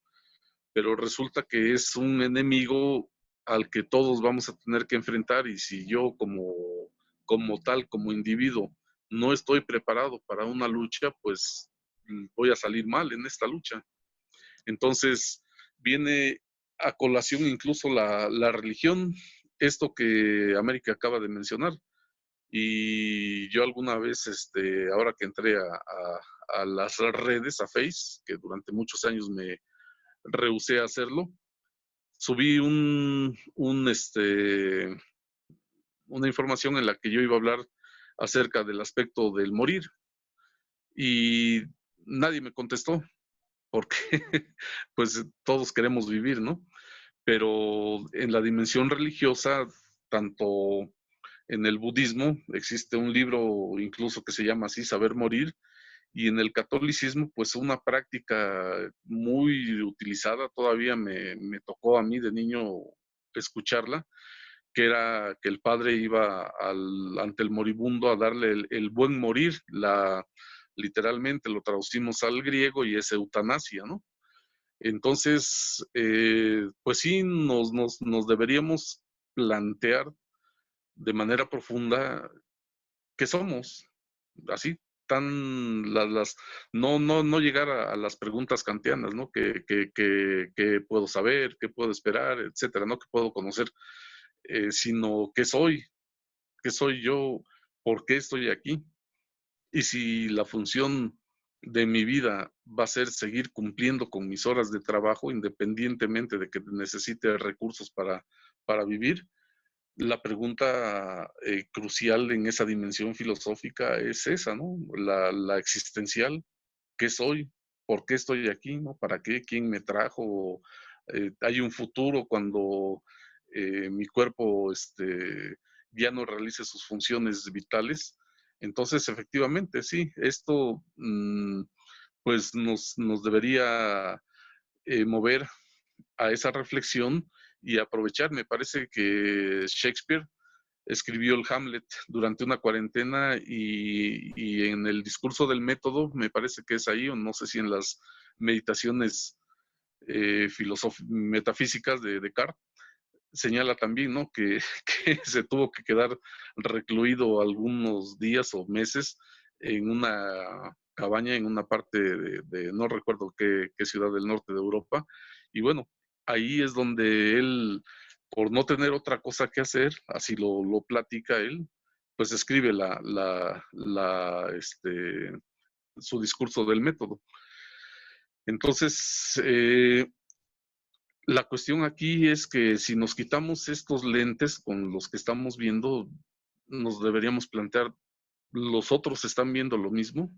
Pero resulta que es un enemigo al que todos vamos a tener que enfrentar, y si yo como tal, como individuo, no estoy preparado para una lucha, pues voy a salir mal en esta lucha. Entonces, viene a colación incluso la religión, esto que América acaba de mencionar. Y yo alguna vez, ahora que entré a las redes, a Face, que durante muchos años me rehusé a hacerlo, subí una información en la que yo iba a hablar acerca del aspecto del morir, y nadie me contestó porque pues todos queremos vivir, ¿no? Pero en la dimensión religiosa, tanto en el budismo existe un libro incluso que se llama así, Saber Morir, y en el catolicismo, pues una práctica muy utilizada, todavía me tocó a mí de niño escucharla, que era que el padre iba ante el moribundo a darle el buen morir, literalmente lo traducimos al griego y es eutanasia, ¿no? Entonces, pues sí, nos deberíamos plantear de manera profunda qué somos, así, no llegar a las preguntas kantianas, ¿no? ¿Qué puedo saber? ¿Qué puedo esperar? Etcétera, ¿no? ¿Qué puedo conocer? Sino ¿qué soy? ¿Qué soy yo? ¿Por qué estoy aquí? Y si la función de mi vida va a ser seguir cumpliendo con mis horas de trabajo, independientemente de que necesite recursos para vivir, la pregunta crucial en esa dimensión filosófica es esa, ¿no? La existencial. ¿Qué soy? ¿Por qué estoy aquí? ¿No? ¿Para qué? ¿Quién me trajo? ¿Hay un futuro cuando mi cuerpo ya no realice sus funciones vitales? Entonces, efectivamente, sí, esto pues nos debería mover a esa reflexión y aprovechar. Me parece que Shakespeare escribió el Hamlet durante una cuarentena y en el discurso del método, me parece que es ahí, o no sé si en las meditaciones metafísicas de Descartes, señala también, ¿no? Que se tuvo que quedar recluido algunos días o meses en una cabaña en una parte no recuerdo qué ciudad del norte de Europa. Y bueno, ahí es donde él, por no tener otra cosa que hacer, así lo platica él, pues escribe su discurso del método. Entonces, la cuestión aquí es que si nos quitamos estos lentes con los que estamos viendo, nos deberíamos plantear, ¿los otros están viendo lo mismo?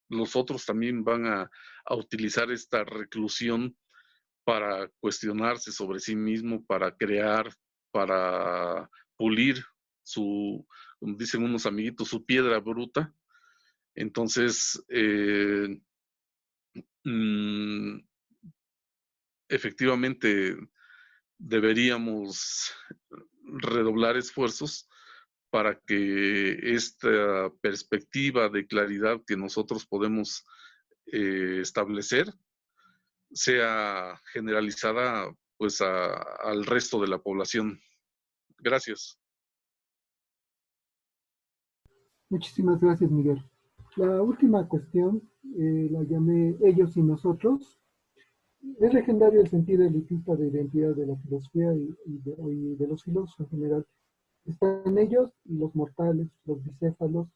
¿Los otros también van a utilizar esta reclusión para cuestionarse sobre sí mismo, para crear, para pulir como dicen unos amiguitos, su piedra bruta? Entonces, efectivamente, deberíamos redoblar esfuerzos para que esta perspectiva de claridad que nosotros podemos establecer sea generalizada pues al resto de la población. Gracias. Muchísimas gracias, Miguel. La última cuestión la llamé ellos y nosotros. Es legendario el sentido elitista de identidad de la filosofía y de los filósofos en general. Están ellos y los mortales, los bicéfalos,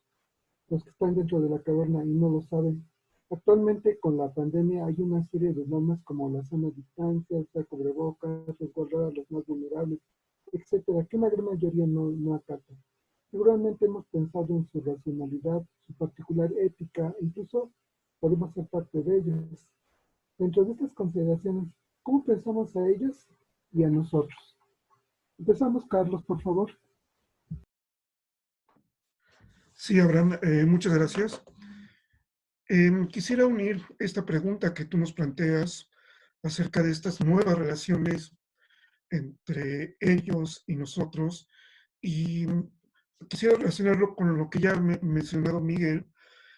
los que están dentro de la caverna y no lo saben. Actualmente con la pandemia hay una serie de normas como la sana distancia, usar cubrebocas, resguardar a los más vulnerables, etcétera, que una gran mayoría no acata. Seguramente hemos pensado en su racionalidad, su particular ética, incluso podemos ser parte de ellos. Dentro de estas consideraciones, ¿cómo pensamos a ellos y a nosotros? Empezamos, Carlos, por favor. Sí, Abraham, muchas gracias. Quisiera unir esta pregunta que tú nos planteas acerca de estas nuevas relaciones entre ellos y nosotros, y quisiera relacionarlo con lo que ya ha mencionado Miguel,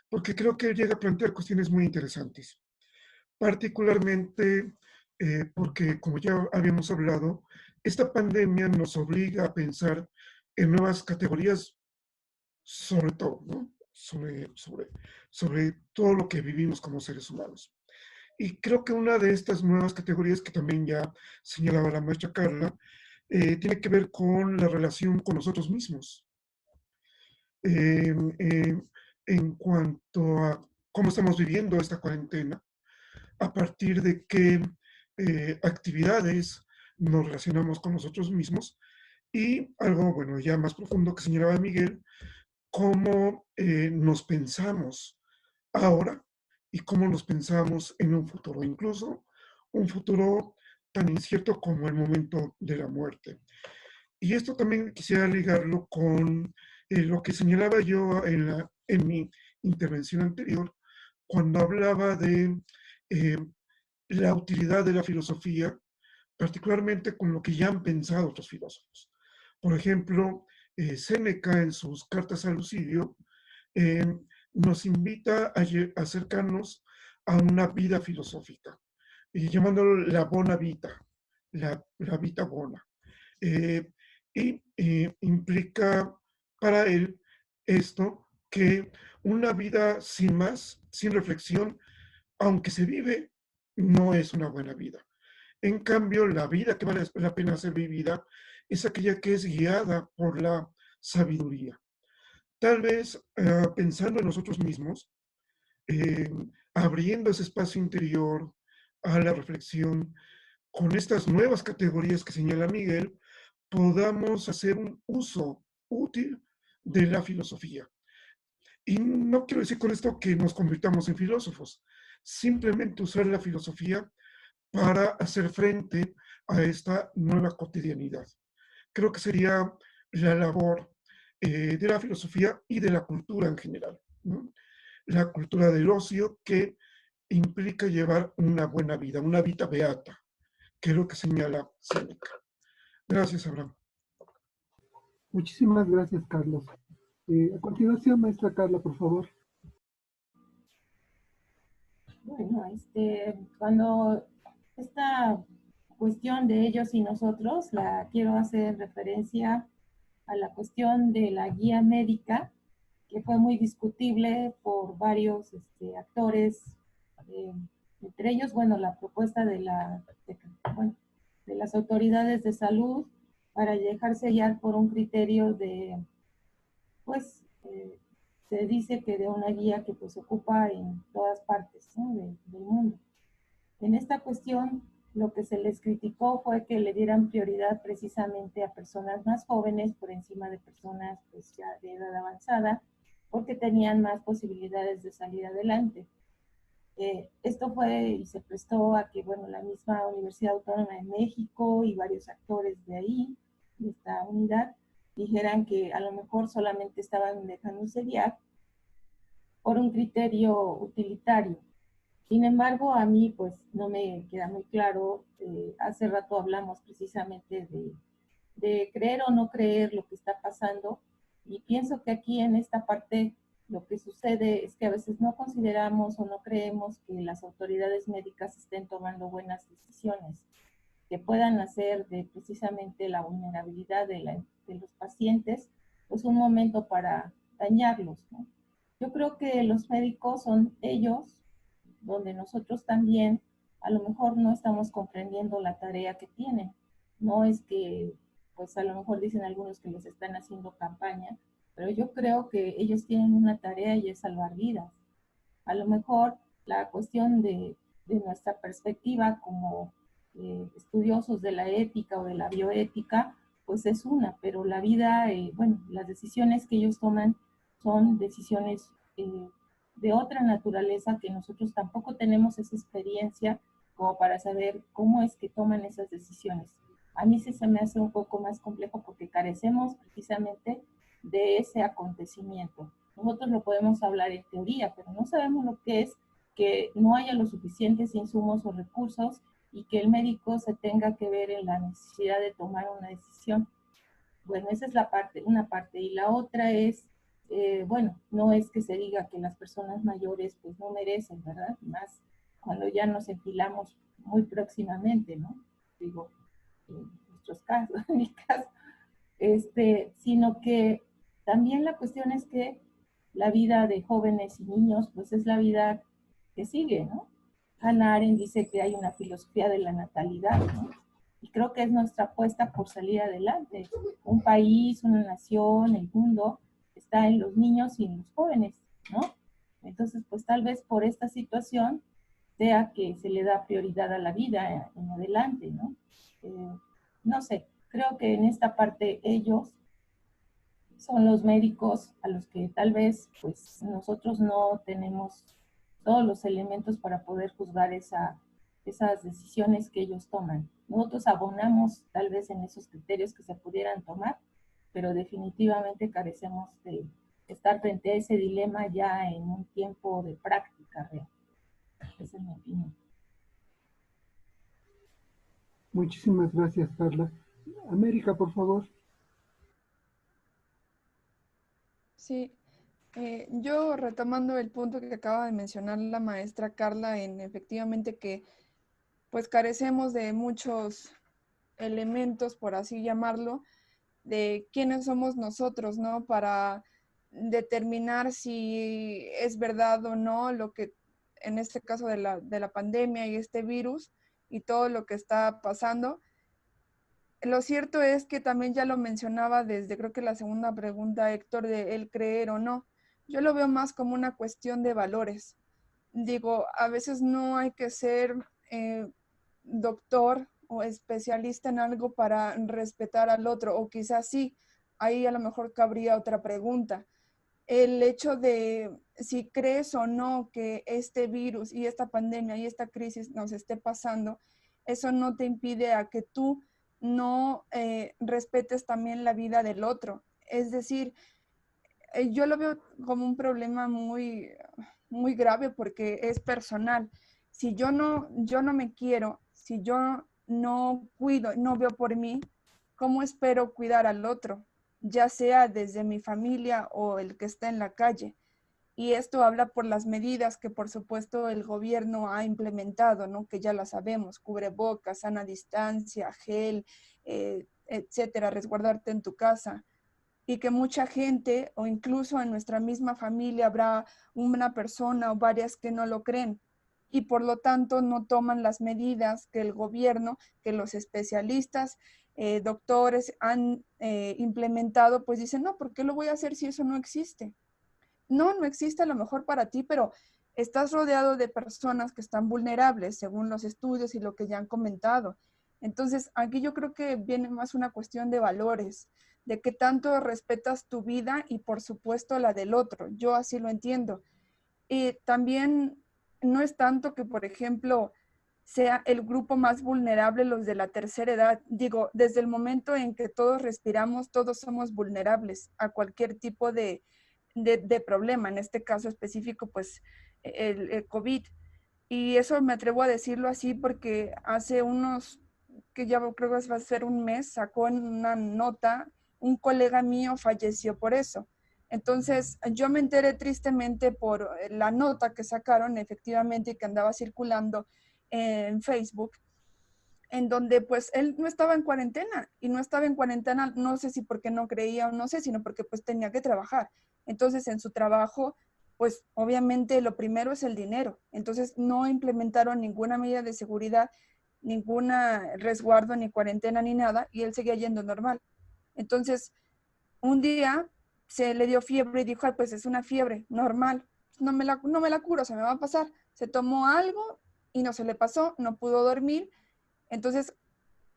porque creo que llega a plantear cuestiones muy interesantes, particularmente porque, como ya habíamos hablado, esta pandemia nos obliga a pensar en nuevas categorías sobre todo, ¿no? Sobre todo lo que vivimos como seres humanos. Y creo que una de estas nuevas categorías que también ya señalaba la maestra Carla, tiene que ver con la relación con nosotros mismos. En cuanto a cómo estamos viviendo esta cuarentena, a partir de qué actividades nos relacionamos con nosotros mismos y algo, bueno, ya más profundo que señalaba Miguel, cómo nos pensamos ahora y cómo nos pensamos en un futuro, incluso un futuro tan incierto como el momento de la muerte. Y esto también quisiera ligarlo con lo que señalaba yo en mi intervención anterior, cuando hablaba de eh, la utilidad de la filosofía, particularmente con lo que ya han pensado otros filósofos. Por ejemplo, Séneca en sus cartas a Lucilio eh, nos invita a acercarnos a una vida filosófica, llamándolo la bona vita, la vita bona. Y implica para él esto que una vida sin más, sin reflexión, aunque se vive, no es una buena vida. En cambio, la vida que vale la pena ser vivida es aquella que es guiada por la sabiduría. Tal vez pensando en nosotros mismos, eh, abriendo ese espacio interior a la reflexión, con estas nuevas categorías que señala Miguel, podamos hacer un uso útil de la filosofía. Y no quiero decir con esto que nos convirtamos en filósofos, simplemente usar la filosofía para hacer frente a esta nueva cotidianidad. Creo que sería la labor de la filosofía y de la cultura en general, ¿no? La cultura del ocio que implica llevar una buena vida, una vita beata, que es lo que señala Séneca. Gracias, Abraham. Muchísimas gracias, Carlos. A continuación, maestra Carla, por favor. Bueno, cuando esta cuestión de ellos y nosotros, la quiero hacer referencia a la cuestión de la guía médica, que fue muy discutible por varios actores, eh, entre ellos, bueno, la propuesta de las autoridades de salud para dejarse guiar por un criterio de, pues, se dice que de una guía que pues ocupa en todas partes, ¿no?, del mundo. En esta cuestión, lo que se les criticó fue que le dieran prioridad precisamente a personas más jóvenes por encima de personas pues ya de edad avanzada, porque tenían más posibilidades de salir adelante. Esto fue y se prestó a que, bueno, la misma Universidad Autónoma de México y varios actores de ahí, de esta unidad, dijeran que a lo mejor solamente estaban dejándose guiar por un criterio utilitario. Sin embargo, a mí pues no me queda muy claro. Hace rato hablamos precisamente de creer o no creer lo que está pasando, y pienso que aquí en esta parte lo que sucede es que a veces no consideramos o no creemos que las autoridades médicas estén tomando buenas decisiones que puedan hacer de precisamente la vulnerabilidad de los pacientes pues un momento para dañarlos, ¿no? Yo creo que los médicos son ellos donde nosotros también a lo mejor no estamos comprendiendo la tarea que tienen. No es que, pues a lo mejor dicen algunos que les están haciendo campaña, pero yo creo que ellos tienen una tarea y es salvar vidas. A lo mejor la cuestión de nuestra perspectiva como estudiosos de la ética o de la bioética, pues es una, pero la vida, bueno, las decisiones que ellos toman son decisiones de otra naturaleza, que nosotros tampoco tenemos esa experiencia como para saber cómo es que toman esas decisiones. A mí sí se me hace un poco más complejo porque carecemos precisamente de ese acontecimiento. Nosotros lo podemos hablar en teoría, pero no sabemos lo que es que no haya los suficientes insumos o recursos y que el médico se tenga que ver en la necesidad de tomar una decisión. Bueno, esa es la parte, una parte. Y la otra es, bueno, no es que se diga que las personas mayores pues no merecen, ¿verdad? Más cuando ya nos enfilamos muy próximamente, ¿no? Digo, en nuestros casos, en mi caso, sino que también la cuestión es que la vida de jóvenes y niños, pues es la vida que sigue, ¿no? Hannah Arendt dice que hay una filosofía de la natalidad, ¿no? Y creo que es nuestra apuesta por salir adelante. Un país, una nación, el mundo, está en los niños y en los jóvenes, ¿no? Entonces, pues tal vez por esta situación sea que se le da prioridad a la vida en adelante, ¿no? No sé, creo que en esta parte ellos son los médicos a los que tal vez pues nosotros no tenemos todos los elementos para poder juzgar esas decisiones que ellos toman. Nosotros abonamos tal vez en esos criterios que se pudieran tomar, pero definitivamente carecemos de estar frente a ese dilema ya en un tiempo de práctica real. Esa es mi opinión. Muchísimas gracias, Carla. América, por favor. Sí, yo retomando el punto que acaba de mencionar la maestra Carla, en efectivamente que pues carecemos de muchos elementos, por así llamarlo, de quiénes somos nosotros, ¿no? Para determinar si es verdad o no lo que, en este caso de la pandemia y este virus y todo lo que está pasando. Lo cierto es que también ya lo mencionaba desde creo que la segunda pregunta, Héctor, de el creer o no. Yo lo veo más como una cuestión de valores. Digo, a veces no hay que ser doctor o especialista en algo para respetar al otro, o quizás sí, ahí a lo mejor cabría otra pregunta. El hecho de si crees o no que este virus y esta pandemia y esta crisis nos esté pasando, eso no te impide a que tú no respetes también la vida del otro. Es decir, yo lo veo como un problema muy grave porque es personal. Si yo no me quiero, si yo no cuido, no veo por mí, ¿cómo espero cuidar al otro? Ya sea desde mi familia o el que está en la calle. Y esto habla por las medidas que por supuesto el gobierno ha implementado, ¿no? Que ya las sabemos, cubrebocas, sana distancia, gel, etcétera, resguardarte en tu casa. Y que mucha gente o incluso en nuestra misma familia habrá una persona o varias que no lo creen y por lo tanto no toman las medidas que el gobierno, que los especialistas, doctores han implementado, pues dicen, no, ¿por qué lo voy a hacer si eso no existe? No existe a lo mejor para ti, pero estás rodeado de personas que están vulnerables según los estudios y lo que ya han comentado. Entonces, aquí yo creo que viene más una cuestión de valores, de qué tanto respetas tu vida y por supuesto la del otro. Yo así lo entiendo. Y también no es tanto que, por ejemplo, sea el grupo más vulnerable los de la tercera edad. Digo, desde el momento en que todos respiramos, todos somos vulnerables a cualquier tipo de problema, en este caso específico, pues el COVID. Y eso me atrevo a decirlo así porque hace unos, que ya creo que va a ser un mes, sacó en una nota, un colega mío falleció por eso. Entonces, yo me enteré tristemente por la nota que sacaron efectivamente y que andaba circulando en Facebook, en donde pues él no estaba en cuarentena y no estaba en cuarentena, no sé si porque no creía o no sé, sino porque pues tenía que trabajar. Entonces en su trabajo, pues obviamente lo primero es el dinero. Entonces no implementaron ninguna medida de seguridad, ninguna resguardo, ni cuarentena, ni nada, y él seguía yendo normal. Entonces un día se le dio fiebre y dijo, ay, pues es una fiebre normal, no me la curo, se me va a pasar. Se tomó algo y no se le pasó, no pudo dormir. Entonces,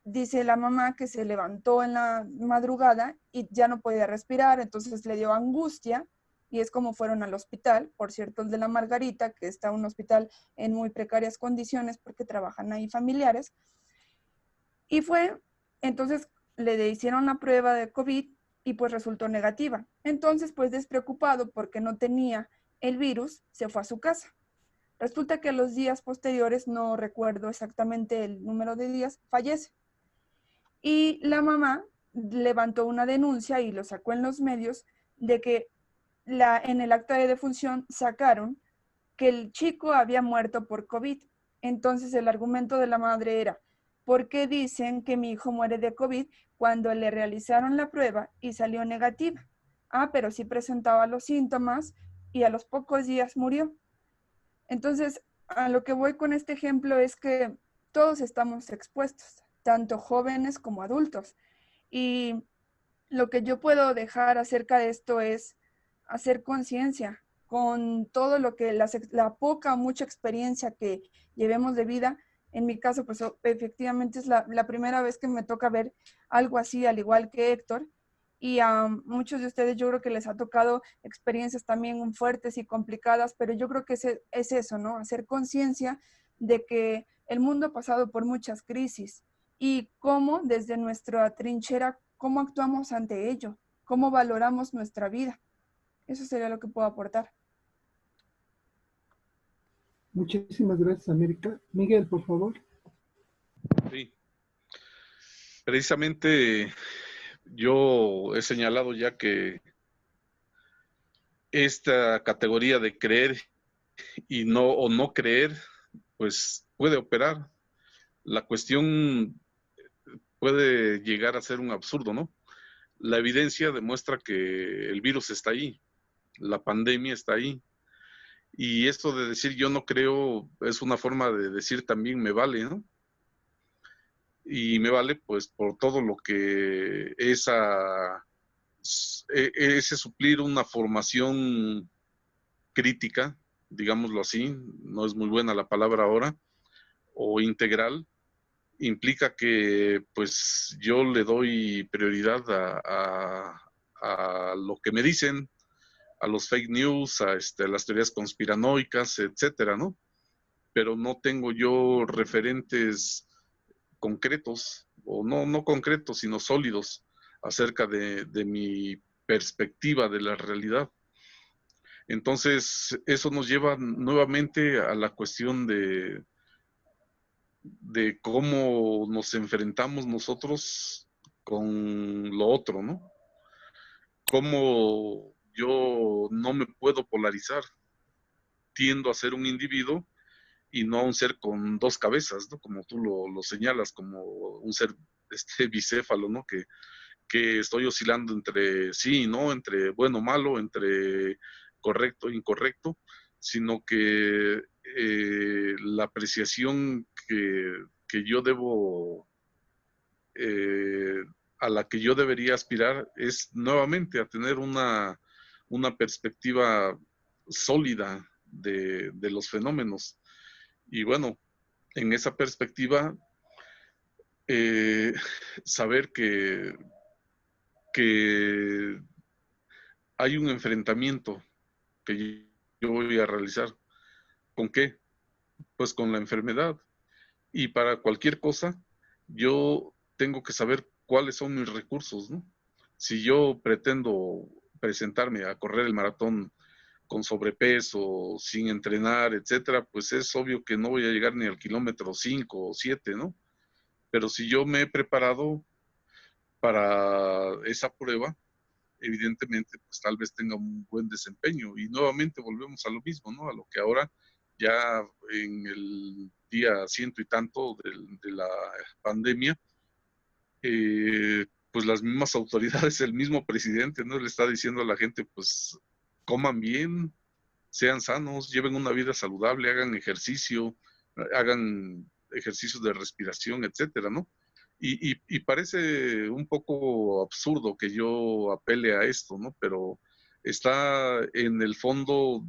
dice la mamá que se levantó en la madrugada y ya no podía respirar, entonces le dio angustia y es como fueron al hospital, por cierto, el de la Margarita, que está un hospital en muy precarias condiciones porque trabajan ahí familiares. Y fue, entonces le hicieron la prueba de COVID y pues resultó negativa. Entonces, pues despreocupado porque no tenía el virus, se fue a su casa. Resulta que los días posteriores, no recuerdo exactamente el número de días, fallece. Y la mamá levantó una denuncia y lo sacó en los medios de que en el acta de defunción sacaron que el chico había muerto por COVID. Entonces el argumento de la madre era, ¿por qué dicen que mi hijo muere de COVID cuando le realizaron la prueba y salió negativa? Ah, pero sí presentaba los síntomas y a los pocos días murió. Entonces, a lo que voy con este ejemplo es que todos estamos expuestos, tanto jóvenes como adultos. Y lo que yo puedo dejar acerca de esto es hacer conciencia con todo lo que la poca o mucha experiencia que llevemos de vida. En mi caso, pues efectivamente es la primera vez que me toca ver algo así, al igual que Héctor. Y a muchos de ustedes yo creo que les ha tocado experiencias también fuertes y complicadas, pero yo creo que es eso, ¿no? Hacer conciencia de que el mundo ha pasado por muchas crisis y cómo desde nuestra trinchera, cómo actuamos ante ello, cómo valoramos nuestra vida. Eso sería lo que puedo aportar. Muchísimas gracias, América. Miguel, por favor. Sí. Precisamente yo he señalado ya que esta categoría de creer y no o no creer, pues puede operar. La cuestión puede llegar a ser un absurdo, ¿no? La evidencia demuestra que el virus está ahí, la pandemia está ahí. Y esto de decir yo no creo es una forma de decir también me vale, ¿no? Y me vale pues por todo lo que ese suplir una formación crítica, digámoslo así, no es muy buena la palabra ahora, o integral, implica que pues yo le doy prioridad a lo que me dicen, a los fake news, a las teorías conspiranoicas, etcétera, ¿no? Pero no tengo yo referentes concretos, o no concretos, sino sólidos, acerca de mi perspectiva de la realidad. Entonces, eso nos lleva nuevamente a la cuestión de cómo nos enfrentamos nosotros con lo otro, ¿no? Cómo yo no me puedo polarizar, tiendo a ser un individuo y no a un ser con dos cabezas, ¿no? Como tú lo señalas, como un ser bicéfalo, ¿no? Que estoy oscilando entre sí y no, entre bueno, malo, entre correcto e incorrecto, sino que la apreciación que yo debo, a la que yo debería aspirar es nuevamente a tener una perspectiva sólida de los fenómenos. Y bueno, en esa perspectiva, saber que hay un enfrentamiento que yo voy a realizar. ¿Con qué? Pues con la enfermedad. Y para cualquier cosa, yo tengo que saber cuáles son mis recursos, ¿no? Si yo pretendo presentarme a correr el maratón con sobrepeso, sin entrenar, etcétera, pues es obvio que no voy a llegar ni al kilómetro 5 o 7, ¿no? Pero si yo me he preparado para esa prueba, evidentemente, pues tal vez tenga un buen desempeño. Y nuevamente volvemos a lo mismo, ¿no? A lo que ahora ya en el día ciento y tanto de la pandemia, pues las mismas autoridades, el mismo presidente, ¿no? Le está diciendo a la gente, pues coman bien, sean sanos, lleven una vida saludable, hagan ejercicios de respiración, etcétera, ¿no? Y parece un poco absurdo que yo apele a esto, ¿no? Pero está en el fondo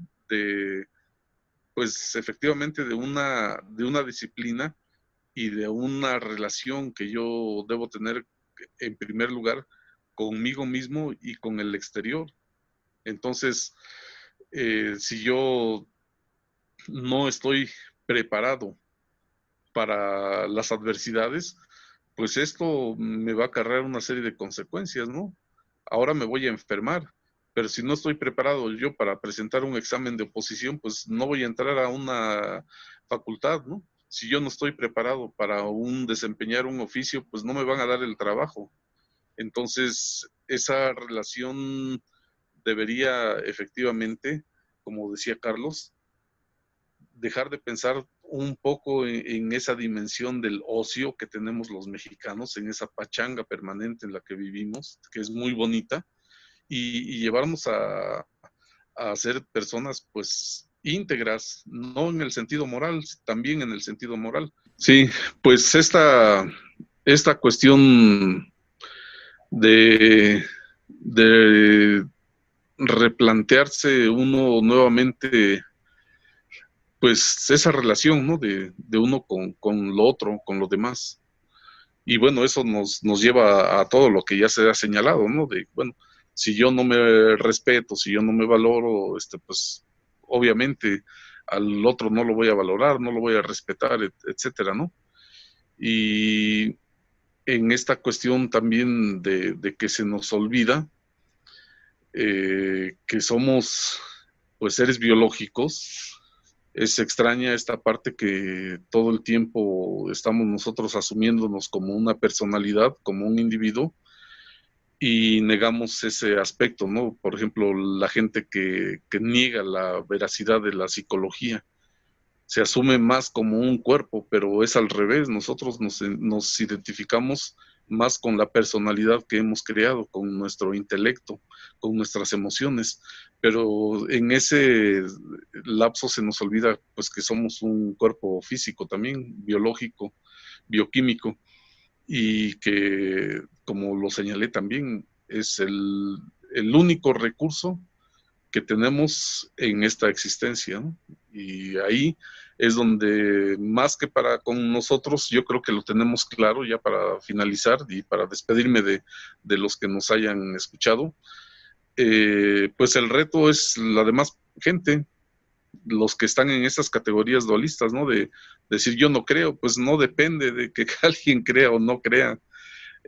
pues efectivamente de una disciplina y de una relación que yo debo tener en primer lugar conmigo mismo y con el exterior. Entonces, si yo no estoy preparado para las adversidades, pues esto me va a acarrear una serie de consecuencias, ¿no? Ahora me voy a enfermar, pero si no estoy preparado yo para presentar un examen de oposición, pues no voy a entrar a una facultad, ¿no? Si yo no estoy preparado para desempeñar un oficio, pues no me van a dar el trabajo. Entonces, esa relación debería efectivamente, como decía Carlos, dejar de pensar un poco en esa dimensión del ocio que tenemos los mexicanos, en esa pachanga permanente en la que vivimos, que es muy bonita, y llevarnos a ser personas pues íntegras, no en el sentido moral, también en el sentido moral. Sí, pues esta cuestión de replantearse uno nuevamente pues esa relación, ¿no? De uno con lo otro, con lo demás. Y bueno, eso nos lleva a todo lo que ya se ha señalado, ¿no? De, bueno, si yo no me respeto, si yo no me valoro, pues obviamente al otro no lo voy a valorar, no lo voy a respetar, etcétera, ¿no? Y en esta cuestión también de que se nos olvida que somos pues seres biológicos. Es extraña esta parte que todo el tiempo estamos nosotros asumiéndonos como una personalidad, como un individuo, y negamos ese aspecto, ¿no? Por ejemplo, la gente que niega la veracidad de la psicología se asume más como un cuerpo, pero es al revés. Nosotros nos identificamos más con la personalidad que hemos creado, con nuestro intelecto, con nuestras emociones, pero en ese lapso se nos olvida pues que somos un cuerpo físico también, biológico, bioquímico, y que, como lo señalé también, es el único recurso que tenemos en esta existencia, ¿no? Y ahí es donde, más que para con nosotros, yo creo que lo tenemos claro ya para finalizar y para despedirme de los que nos hayan escuchado. Pues el reto es la demás gente, los que están en esas categorías dualistas, ¿no? De decir yo no creo, pues no depende de que alguien crea o no crea.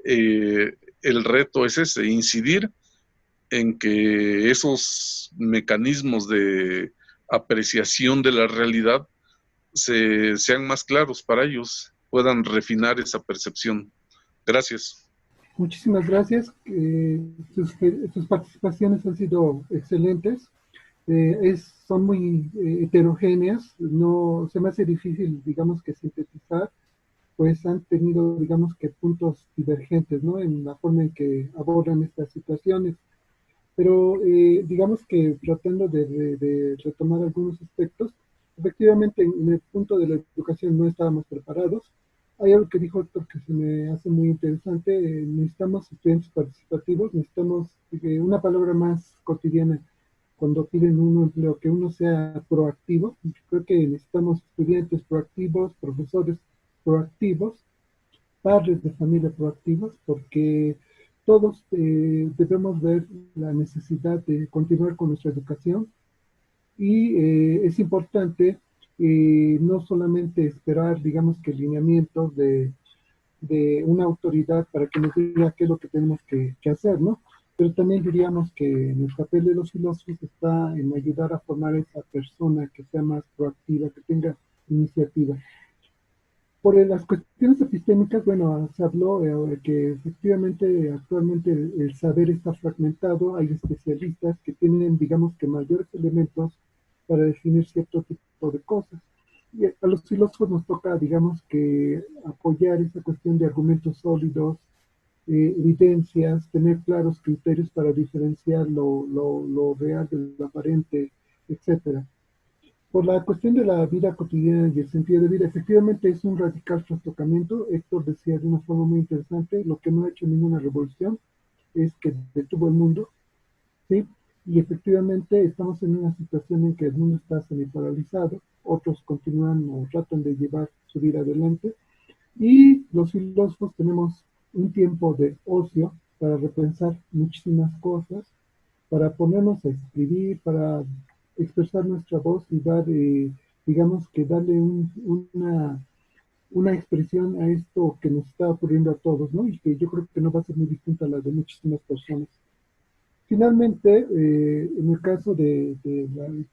El reto es ese, incidir en que esos mecanismos de apreciación de la realidad sean más claros para ellos, puedan refinar esa percepción. Gracias. Muchísimas gracias. Sus participaciones han sido excelentes. Son muy heterogéneas. No, se me hace difícil, digamos, que sintetizar, pues han tenido, digamos, que puntos divergentes, ¿no? En la forma en que abordan estas situaciones. Pero digamos que tratando de retomar algunos aspectos, efectivamente en el punto de la educación no estábamos preparados. Hay algo que dijo Héctor que se me hace muy interesante. Necesitamos estudiantes participativos, necesitamos una palabra más cotidiana cuando piden un empleo, que uno sea proactivo. Creo que necesitamos estudiantes proactivos, profesores proactivos, padres de familia proactivos, porque todos debemos ver la necesidad de continuar con nuestra educación y es importante no solamente esperar, digamos, que lineamientos de una autoridad para que nos diga qué es lo que tenemos que hacer, ¿no? Pero también diríamos que en el papel de los filósofos está en ayudar a formar esa persona que sea más proactiva, que tenga iniciativa. Por las cuestiones epistémicas, bueno, se habló que efectivamente actualmente el saber está fragmentado, hay especialistas que tienen, digamos, que mayores elementos para definir cierto tipo de cosas. Y a los filósofos nos toca, digamos, que apoyar esa cuestión de argumentos sólidos, evidencias, tener claros criterios para diferenciar lo real de lo aparente, etcétera. Por la cuestión de la vida cotidiana y el sentido de vida, efectivamente es un radical trastocamiento. Héctor decía de una forma muy interesante, lo que no ha hecho ninguna revolución es que detuvo el mundo, ¿sí? Y efectivamente estamos en una situación en que el mundo está semi-paralizado, otros continúan o tratan de llevar su vida adelante, y los filósofos tenemos un tiempo de ocio para repensar muchísimas cosas, para ponernos a escribir, para expresar nuestra voz y dar, digamos que darle una expresión a esto que nos está ocurriendo a todos, ¿no? Y que yo creo que no va a ser muy distinta a la de muchísimas personas. Finalmente, en el caso del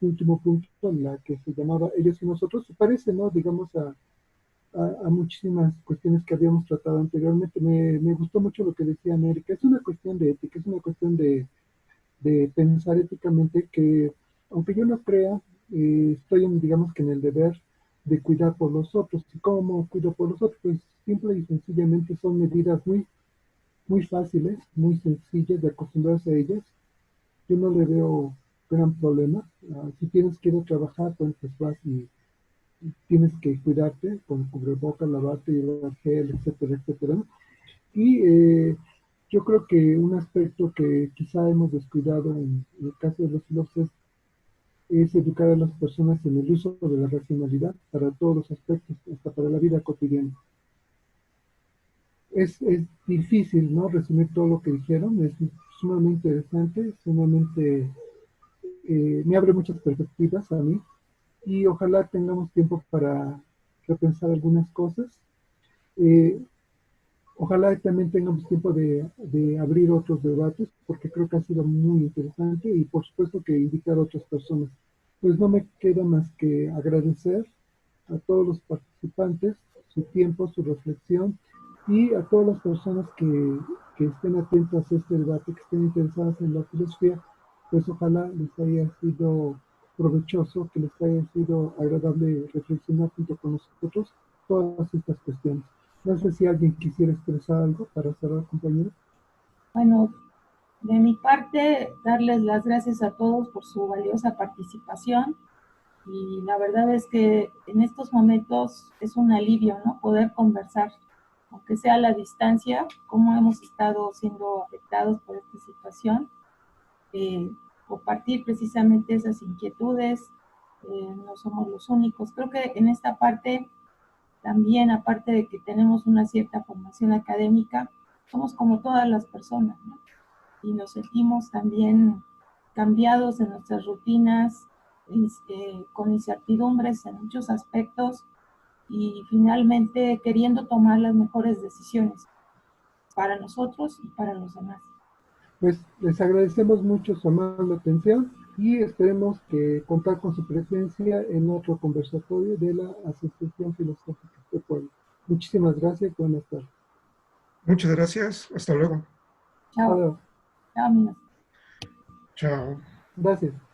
último punto, en la que se llamaba ellos y nosotros, se parece, ¿no? Digamos, a muchísimas cuestiones que habíamos tratado anteriormente. Me gustó mucho lo que decía América. Es una cuestión de ética, es una cuestión de pensar éticamente que, aunque yo no crea, estoy, digamos que en el deber de cuidar por los otros. ¿Y cómo cuido por los otros? Pues simple y sencillamente son medidas muy fáciles, muy sencillas de acostumbrarse a ellas. Yo no le veo gran problema. Si tienes que ir a trabajar, pues vas y tienes que cuidarte con cubrebocas, lavarte, llevar gel, etcétera, etcétera. Y yo creo que un aspecto que quizá hemos descuidado en el caso de los filósofos es educar a las personas en el uso de la racionalidad para todos los aspectos, hasta para la vida cotidiana. Es difícil, ¿no? Resumir todo lo que dijeron, es sumamente interesante, sumamente, me abre muchas perspectivas a mí y ojalá tengamos tiempo para repensar algunas cosas. Ojalá también tengamos tiempo de abrir otros debates, porque creo que ha sido muy interesante y por supuesto que invitar a otras personas. Pues no me queda más que agradecer a todos los participantes su tiempo, su reflexión y a todas las personas que estén atentas a este debate, que estén interesadas en la filosofía, pues ojalá les haya sido provechoso, que les haya sido agradable reflexionar junto con nosotros todas estas cuestiones. No sé si alguien quisiera expresar algo para cerrar, compañeros. Bueno, de mi parte, darles las gracias a todos por su valiosa participación y la verdad es que en estos momentos es un alivio, ¿no? Poder conversar, aunque sea a la distancia, cómo hemos estado siendo afectados por esta situación, compartir precisamente esas inquietudes, no somos los únicos. Creo que en esta parte también, aparte de que tenemos una cierta formación académica, somos como todas las personas, ¿no? Y nos sentimos también cambiados en nuestras rutinas, con incertidumbres en muchos aspectos y finalmente queriendo tomar las mejores decisiones para nosotros y para los demás. Pues les agradecemos mucho su amable atención y esperemos que contar con su presencia en otro conversatorio de la Asociación Filosófica de Puebla. Muchísimas gracias, buenas tardes. Muchas gracias. Hasta luego. Chao. Chao. Chao, amigos. Chao. Gracias.